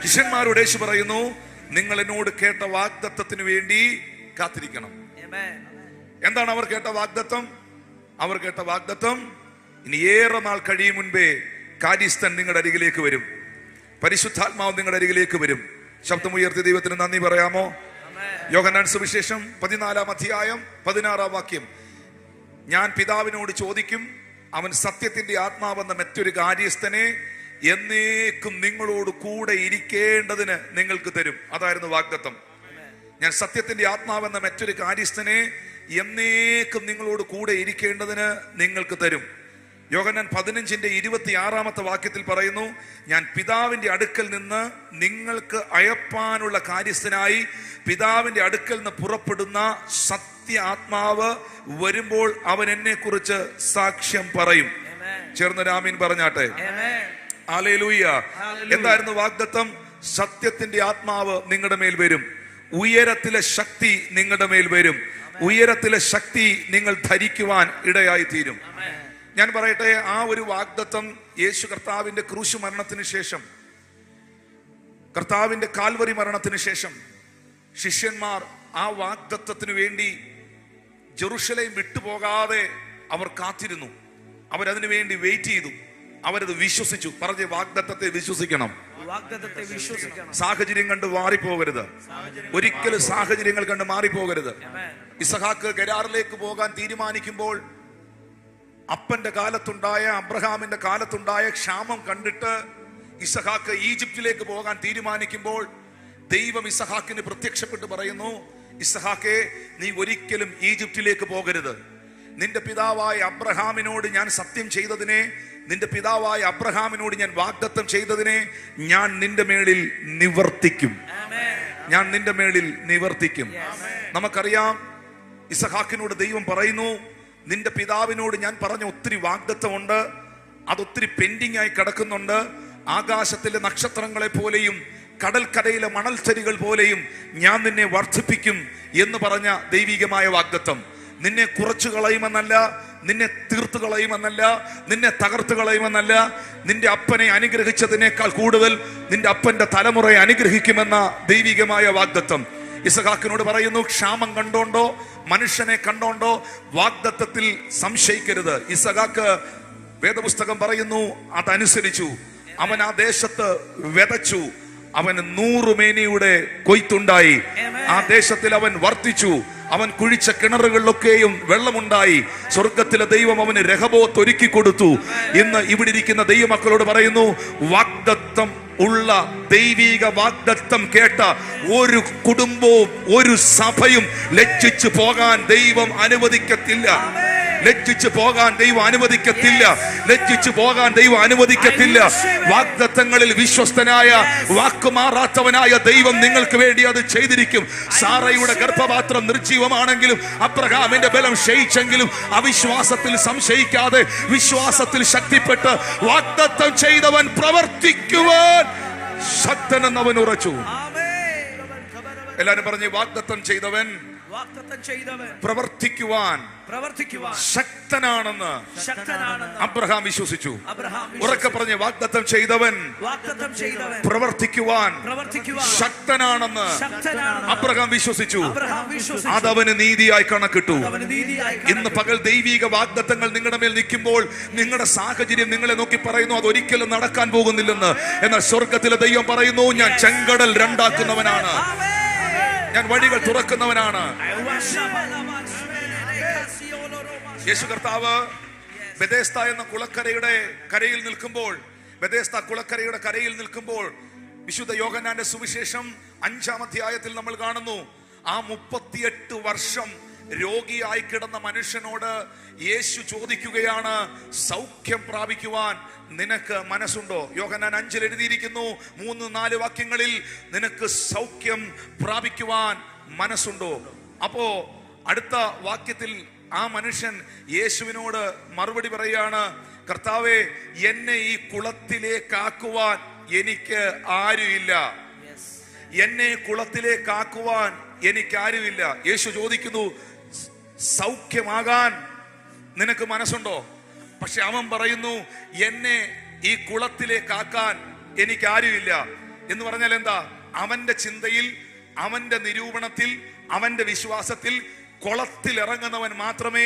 ശിഷ്യന്മാരോട് യേശു പറയുന്നു, നിങ്ങൾ എന്നോട് കേട്ട വാഗ്ദത്തത്തിന് വേണ്ടി കാത്തിരിക്കണം. എന്താണ് അവർ കേട്ട വാഗ്ദത്തം? അവർ കേട്ട വാഗ്ദത്തം, ഇനി ഏറെ നാൾ കഴിയും മുൻപേ കാര്യസ്ഥൻ നിങ്ങളുടെ അരികിലേക്ക് വരും, പരിശുദ്ധാത്മാവ് നിങ്ങളുടെ അരികിലേക്ക് വരും. ശബ്ദമുയർത്തി ദൈവത്തിന് നന്ദി പറയാമോ? യോഹന്നാൻ സുവിശേഷം 14-ാം അധ്യായം 16-ാം വാക്യം, ഞാൻ പിതാവിനോട് ചോദിക്കും, അവൻ സത്യത്തിന്റെ ആത്മാവെന്ന മറ്റൊരു കാര്യസ്ഥനെ എന്നേക്കും നിങ്ങളോട് കൂടെ ഇരിക്കേണ്ടതിന് നിങ്ങൾക്ക് തരും. അതായിരുന്നു വാഗ്ദത്തം. ഞാൻ സത്യത്തിന്റെ ആത്മാവെന്ന മറ്റൊരു കാര്യസ്ഥനെ എന്നേക്കും നിങ്ങളോട് കൂടെ ഇരിക്കേണ്ടതിന് നിങ്ങൾക്ക് തരും. യോഹന്നാൻ 15-26 വാക്യത്തിൽ പറയുന്നു, ഞാൻ പിതാവിന്റെ അടുക്കൽ നിന്ന് നിങ്ങൾക്ക് അയപ്പാനുള്ള കാര്യസ്ഥനായി പിതാവിന്റെ അടുക്കൽ നിന്ന് പുറപ്പെടുന്ന സത്യ ആത്മാവ് വരുമ്പോൾ അവൻ എന്നെ കുറിച്ച് സാക്ഷ്യം പറയും. ചേർന്ന് ആമീൻ പറഞ്ഞാട്ടെ. ഹല്ലേലൂയ. എന്തായിരുന്നു വാഗ്ദത്തം? സത്യത്തിന്റെ ആത്മാവ് നിങ്ങളുടെ മേൽ വരും, ഉയരത്തിലെ ശക്തി നിങ്ങളുടെ മേൽ വരും, ഉയരത്തിലെ ശക്തി നിങ്ങൾ ധരിക്കുവാൻ ഇടയായി തീരും. ഞാൻ പറയട്ടെ, ആ ഒരു വാഗ്ദത്തം യേശു കർത്താവിന്റെ ക്രൂശ് മരണത്തിന് ശേഷം, കർത്താവിന്റെ കാൽവരി മരണത്തിന് ശേഷം ശിഷ്യന്മാർ ആ വാഗ്ദത്തത്തിനു വേണ്ടി ജെറുസലേം വിട്ടുപോകാതെ അവർ കാത്തിരുന്നു. അവരതിനു വേണ്ടി വെയിറ്റ് ചെയ്തു. അവരത് വിശ്വസിച്ചു. പറഞ്ഞ വാഗ്ദത്തത്തെ വിശ്വസിക്കണം. സാഹചര്യം കണ്ട് മാറിപ്പോകരുത്. ഒരിക്കലും സാഹചര്യങ്ങൾ കണ്ട് മാറിപ്പോകരുത്. ഇസഹാക്ക് ഗെരാറിലേക്ക് പോകാൻ തീരുമാനിക്കുമ്പോൾ അപ്പന്റെ കാലത്തുണ്ടായ, അബ്രഹാമിന്റെ കാലത്തുണ്ടായ ക്ഷാമം കണ്ടിട്ട് ഇസഹാക്ക് ഈജിപ്തിലേക്ക് പോകാൻ തീരുമാനിക്കുമ്പോൾ ദൈവം ഇസഹാക്കിന് പ്രത്യക്ഷപ്പെട്ട് പറയുന്നു, ഇസഹാക്കെ, നീ ഒരിക്കലും ഈജിപ്തിലേക്ക് പോകരുത്. നിന്റെ പിതാവായ അബ്രഹാമിനോട് ഞാൻ സത്യം ചെയ്തതിനെ, നിന്റെ പിതാവായ അബ്രഹാമിനോട് ഞാൻ വാഗ്ദത്തം ചെയ്തതിനെ ഞാൻ നിന്റെ മേളിൽ നിവർത്തിക്കും. ഞാൻ നിന്റെ മേളിൽ നിവർത്തിക്കും. നമുക്കറിയാം, ഇസഹാക്കിനോട് ദൈവം പറയുന്നു, നിന്റെ പിതാവിനോട് ഞാൻ പറഞ്ഞ ഒത്തിരി വാഗ്ദത്തമുണ്ട്, അതൊത്തിരി പെൻഡിങ് ആയി കിടക്കുന്നുണ്ട്. ആകാശത്തിലെ നക്ഷത്രങ്ങളെ പോലെയും കടൽക്കരയിലെ മണൽച്ചരികൾ പോലെയും ഞാൻ നിന്നെ വർദ്ധിപ്പിക്കും എന്ന് പറഞ്ഞ ദൈവികമായ വാഗ്ദത്തം. നിന്നെ കുറച്ചു കളയുമെന്നല്ല, നിന്നെ തീർത്തു കളയുമെന്നല്ല, നിന്നെ തകർത്തു കളയുമെന്നല്ല, നിന്റെ അപ്പനെ അനുഗ്രഹിച്ചതിനേക്കാൾ കൂടുതൽ നിന്റെ അപ്പന്റെ തലമുറയെ അനുഗ്രഹിക്കുമെന്ന ദൈവികമായ വാഗ്ദത്തം ഇസഹാക്കിനോട് പറയുന്നു. ക്ഷാമം കണ്ടോണ്ടോ, മനുഷ്യനെ കണ്ടോണ്ടോ വാഗ്ദത്തത്തിൽ സംശയിക്കരുത്. ഇസഹാക്ക്, വേദപുസ്തകം പറയുന്നു, അതനുസരിച്ചു. അവൻ ആ ദേശത്ത് വിതച്ചു. അവന് 100 മേനിയുടെ കൊയ്ത്തുണ്ടായി. ആ ദേശത്തിൽ അവൻ വർദ്ധിച്ചു. അവൻ കുഴിച്ച കിണറുകളിലൊക്കെയും വെള്ളമുണ്ടായി. സ്വർഗത്തിലെ ദൈവം അവന് രഹബോത്ത് ഒരുക്കി കൊടുത്തു. ഇന്ന് ഇവിടെ ഇരിക്കുന്ന ദൈവമക്കളോട് പറയുന്നു, വാഗ്ദത്തം ഉള്ള ദൈവിക വാഗ്ദത്തം കേട്ട ഒരു കുടുംബവും ഒരു സഭയും ലജ്ജിച്ചു പോകാൻ ദൈവം അനുവദിക്കത്തില്ല. ലജ്ജിച്ചു പോകാൻ ദൈവം അനുവദിക്കത്തില്ല. ലജ്ജിച്ചു പോകാൻ ദൈവം അനുവദിക്കത്തില്ല. വാഗ്ദത്തങ്ങളിൽ വിശ്വസ്തനായ, വാക്കുമാറാത്തവനായ ദൈവം നിങ്ങൾക്ക് വേണ്ടി അത് ചെയ്തിരിക്കും. സാറയുടെ ഗർഭപാത്രം നിർജീവമാണെങ്കിലും അബ്രഹാമിന്റെ ബലം ക്ഷയിച്ചെങ്കിലും അവിശ്വാസത്തിൽ സംശയിക്കാതെ വിശ്വാസത്തിൽ ശക്തിപ്പെട്ട് വാഗ്ദത്തം ചെയ്തവൻ പ്രവർത്തിക്കുവാൻ ശക്തനെന്നവൻ ഉറച്ചു. എല്ലാരും പറഞ്ഞ്, വാഗ്ദത്തം ചെയ്തവൻ പ്രവർത്തിക്കുവാൻ ശക്തനാണെന്ന് അബ്രഹാം വിശ്വസിച്ചു. ഉറക്കെ പറഞ്ഞ്, വാഗ്ദത്തം ചെയ്തവൻ പ്രവർത്തിക്കുവാൻ ശക്തനാണെന്ന് അബ്രഹാം വിശ്വസിച്ചു. അതവന് നീതിയായി കണക്കിട്ടു. ഇന്ന് പകൽ ദൈവിക വാഗ്ദത്തങ്ങൾ നിങ്ങളുടെ മേൽ നിൽക്കുമ്പോൾ നിങ്ങളുടെ സാഹചര്യം നിങ്ങളെ നോക്കി പറയുന്നു അതൊരിക്കലും നടക്കാൻ പോകുന്നില്ലെന്ന്. എന്നാൽ സ്വർഗത്തിലെ ദൈവം പറയുന്നു, ഞാൻ ചെങ്കടൽ രണ്ടാക്കുന്നവനാണ്, ഞാൻ വഴികൾ തുറക്കുന്നവനാണ്. യേശു കർത്താവ് ബെഥേസ്ത എന്ന കുളക്കരയുടെ കരയിൽ നിൽക്കുമ്പോൾ, ബെഥേസ്ത കുളക്കരയുടെ കരയിൽ നിൽക്കുമ്പോൾ വിശുദ്ധ യോഹന്നാന്റെ സുവിശേഷം 5-ാം അധ്യായത്തിൽ നമ്മൾ കാണുന്നു, ആ 38 വർഷം രോഗിയായി കിടന്ന മനുഷ്യനോട് യേശു ചോദിക്കുകയാണ്, സൗഖ്യം പ്രാപിക്കുവാൻ നിനക്ക് മനസ്സുണ്ടോ? യോഹന്നാൻ 5-ൽ എഴുതിയിരിക്കുന്നു, 3-4 വാക്യങ്ങളിൽ, നിനക്ക് സൗഖ്യം പ്രാപിക്കുവാൻ മനസ്സുണ്ടോ? അപ്പോ അടുത്ത വാക്യത്തിൽ ആ മനുഷ്യൻ യേശുവിനോട് മറുപടി പറയാണ്, കർത്താവേ, എന്നെ ഈ കുളത്തിലേക്കാക്കുവാൻ എനിക്ക് ആരുമില്ല. എന്നെ കുളത്തിലേക്കാക്കുവാൻ എനിക്കാരുമില്ല. യേശു ചോദിക്കുന്നു, സൗഖ്യമാകാൻ നിനക്ക് മനസ്സുണ്ടോ? പക്ഷെ അവൻ പറയുന്നു, എന്നെ ഈ കുളത്തിലേക്കാക്കാൻ എനിക്കാരുമില്ല. എന്ന് പറഞ്ഞാൽ എന്താ? അവന്റെ ചിന്തയിൽ, അവന്റെ നിരൂപണത്തിൽ, അവന്റെ വിശ്വാസത്തിൽ കുളത്തിൽ ഇറങ്ങുന്നവൻ മാത്രമേ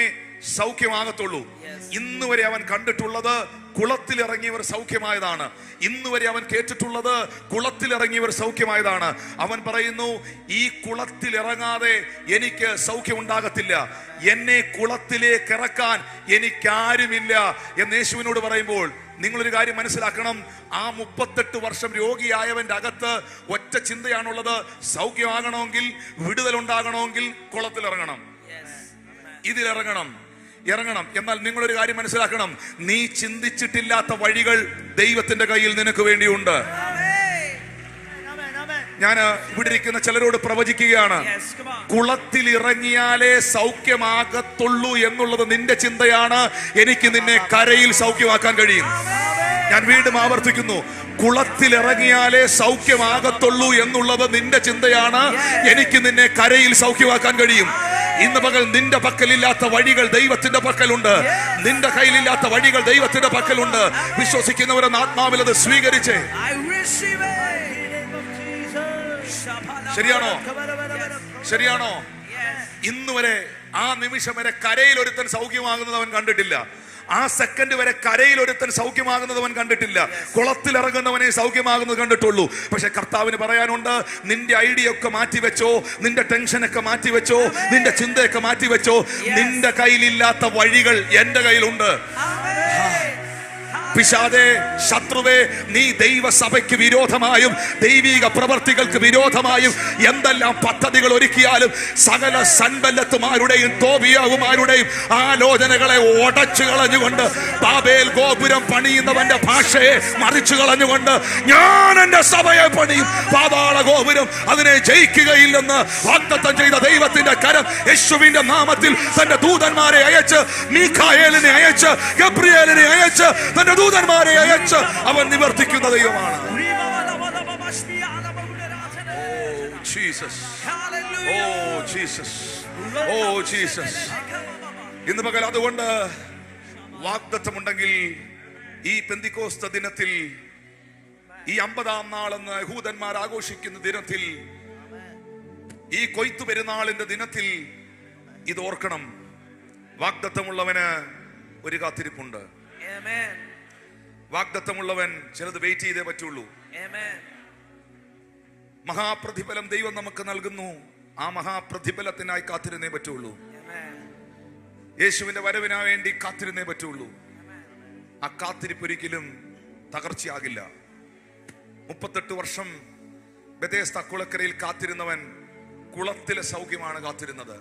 സൗഖ്യമാകത്തുള്ളൂ. ഇന്ന് വരെ അവൻ കണ്ടിട്ടുള്ളത് കുളത്തിൽ ഇറങ്ങിയവർ സൗഖ്യമായതാണ്. ഇന്ന് വരെ അവൻ കേട്ടിട്ടുള്ളത് കുളത്തിൽ ഇറങ്ങിയവർ സൗഖ്യമായതാണ്. അവൻ പറയുന്നു, ഈ കുളത്തിൽ ഇറങ്ങാതെ എനിക്ക് സൗഖ്യം ഉണ്ടാകത്തില്ല. എന്നെ കുളത്തിലേക്ക് ഇറക്കാൻ എനിക്കാരുമില്ല എന്ന് യേശുവിനോട് പറയുമ്പോൾ നിങ്ങളൊരു കാര്യം മനസ്സിലാക്കണം. ആ 38 വർഷം രോഗിയായവന്റെ അകത്ത് ഒറ്റ ചിന്തയാണുള്ളത്: സൗഖ്യമാകണമെങ്കിൽ, വിടുതലുണ്ടാകണമെങ്കിൽ കുളത്തിലിറങ്ങണം, ഇതിലിറങ്ങണം, ഇറങ്ങണം. എന്നാൽ നിങ്ങളൊരു കാര്യം മനസ്സിലാക്കണം, നീ ചിന്തിച്ചിട്ടില്ലാത്ത വഴികൾ ദൈവത്തിന്റെ കയ്യിൽ നിനക്ക് വേണ്ടിയുണ്ട്. ഞാൻ ഇവിടെ ഇരിക്കുന്ന ചിലരോട് പ്രവചിക്കുകയാണ്, കുളത്തിൽ ഇറങ്ങിയാലേ സൗഖ്യമാകത്തുള്ളൂ എന്നുള്ളത് നിന്റെ ചിന്തയാണ്. എനിക്ക് നിന്നെ കരയിൽ സൗഖ്യമാക്കാൻ കഴിയും. ഞാൻ വീണ്ടും ആവർത്തിക്കുന്നു, കുളത്തിൽ ഇറങ്ങിയാലേ സൗഖ്യമാകത്തുള്ളൂ എന്നുള്ളത് നിന്റെ ചിന്തയാണ്. എനിക്ക് നിന്നെ കരയിൽ സൗഖ്യമാക്കാൻ കഴിയും. ഇന്ന് പകൽ നിന്റെ പക്കലില്ലാത്ത വഴികൾ ദൈവത്തിന്റെ പക്കലുണ്ട്. നിന്റെ കയ്യിലില്ലാത്ത വഴികൾ ദൈവത്തിന്റെ പക്കലുണ്ട്. വിശ്വസിക്കുന്നവരെന്ന് ആത്മാവിൽ അത് സ്വീകരിച്ചേ. ശരിയാണോ? ശരിയാണോ? ഇന്ന് വരെ, ആ നിമിഷം വരെ കരയിൽ ഒരുത്തൻ സൗഖ്യമാകുന്നത് അവൻ കണ്ടിട്ടില്ല. ആ സെക്കൻഡ് വരെ കരയിൽ ഒരുത്തൻ സൗഖ്യമാകുന്നത് അവൻ കണ്ടിട്ടില്ല. കുളത്തിലിറങ്ങുന്നവനെ സൗഖ്യമാകുന്നത് കണ്ടിട്ടുള്ളൂ. പക്ഷെ കർത്താവിന് പറയാനുണ്ട്, നിന്റെ ഐഡിയ ഒക്കെ മാറ്റിവെച്ചോ, നിന്റെ ടെൻഷനൊക്കെ മാറ്റിവെച്ചോ, നിന്റെ ചിന്തയൊക്കെ മാറ്റിവെച്ചോ. നിന്റെ കയ്യിലില്ലാത്ത വഴികൾ എന്റെ കയ്യിലുണ്ട്. പിശാചേ, ശത്രുവേ, നീ ദൈവസഭയ്ക്ക് വിരോധമായും ദൈവിക പ്രവർത്തികൾക്ക് വിരോധമായും എന്തെല്ലാം പദ്ധതികൾ ഒരുക്കിയാലും സകല സൻബല്ലത്തുമാരുടെയും തോബിയാവുമാരുടെയും ആലോചനകളെ ഉടച്ചു കളഞ്ഞുകൊണ്ട്, ബാബേൽ ഗോപുരം പണിയുന്നവന്റെ ഭാഷയെ മറിച്ചു കളഞ്ഞുകൊണ്ട് ഞാൻ എന്റെ സഭയെ പണിയും, പാതാള ഗോപുരം അതിനെ ജയിക്കുകയില്ലെന്ന് വാഗ്ദത്തം ചെയ്ത ദൈവത്തിന്റെ കരം യേശുവിന്റെ നാമത്തിൽ തന്റെ ദൂതന്മാരെ അയച്ച്, മീഖായേലിനെ അയച്ച്, ഗബ്രിയേലിനെ അയച്ച്, തന്റെ ദൂതന്മാരെ അയച്ച് അവൻ നിവർത്തിക്കുന്ന ദൈവമാണ്. ഇന്ന് പകൽ അതുകൊണ്ട് വാഗ്ദത്തമുണ്ടെങ്കിൽ ഈ പെന്തിക്കോസ്ത ദിനത്തിൽ, ഈ 50-ാം നാളെന്ന് യഹൂദന്മാർ ആഘോഷിക്കുന്ന ദിനത്തിൽ, ഈ കൊയ്ത്തു പെരുന്നാളിന്റെ ദിനത്തിൽ ഇത് ഓർക്കണം. വാഗ്ദത്തമുള്ളവന് ഒരു കാത്തിരിപ്പുണ്ട്. വാഗ്ദത്തമുള്ളവൻ ചിലത് വെയിറ്റ് ചെയ്തേ പറ്റുള്ളൂ. മഹാപ്രതിഫലം ദൈവം നമുക്ക് നൽകുന്നു. ആ മഹാപ്രതിഫലത്തിനായി കാത്തിരുന്നേ പറ്റുള്ളൂ. യേശുവിന്റെ വരവിനാ വേണ്ടി കാത്തിരുന്നേ പറ്റുള്ളൂ. ആ കാത്തിരിപ്പ് ഒരിക്കലും തകർച്ചയാകില്ല. 38 വർഷം ബെഥേസ്ദ കുളക്കരയിൽ കാത്തിരുന്നവൻ കുളത്തിലെ സൗഖ്യമാണ് കാത്തിരുന്നത്.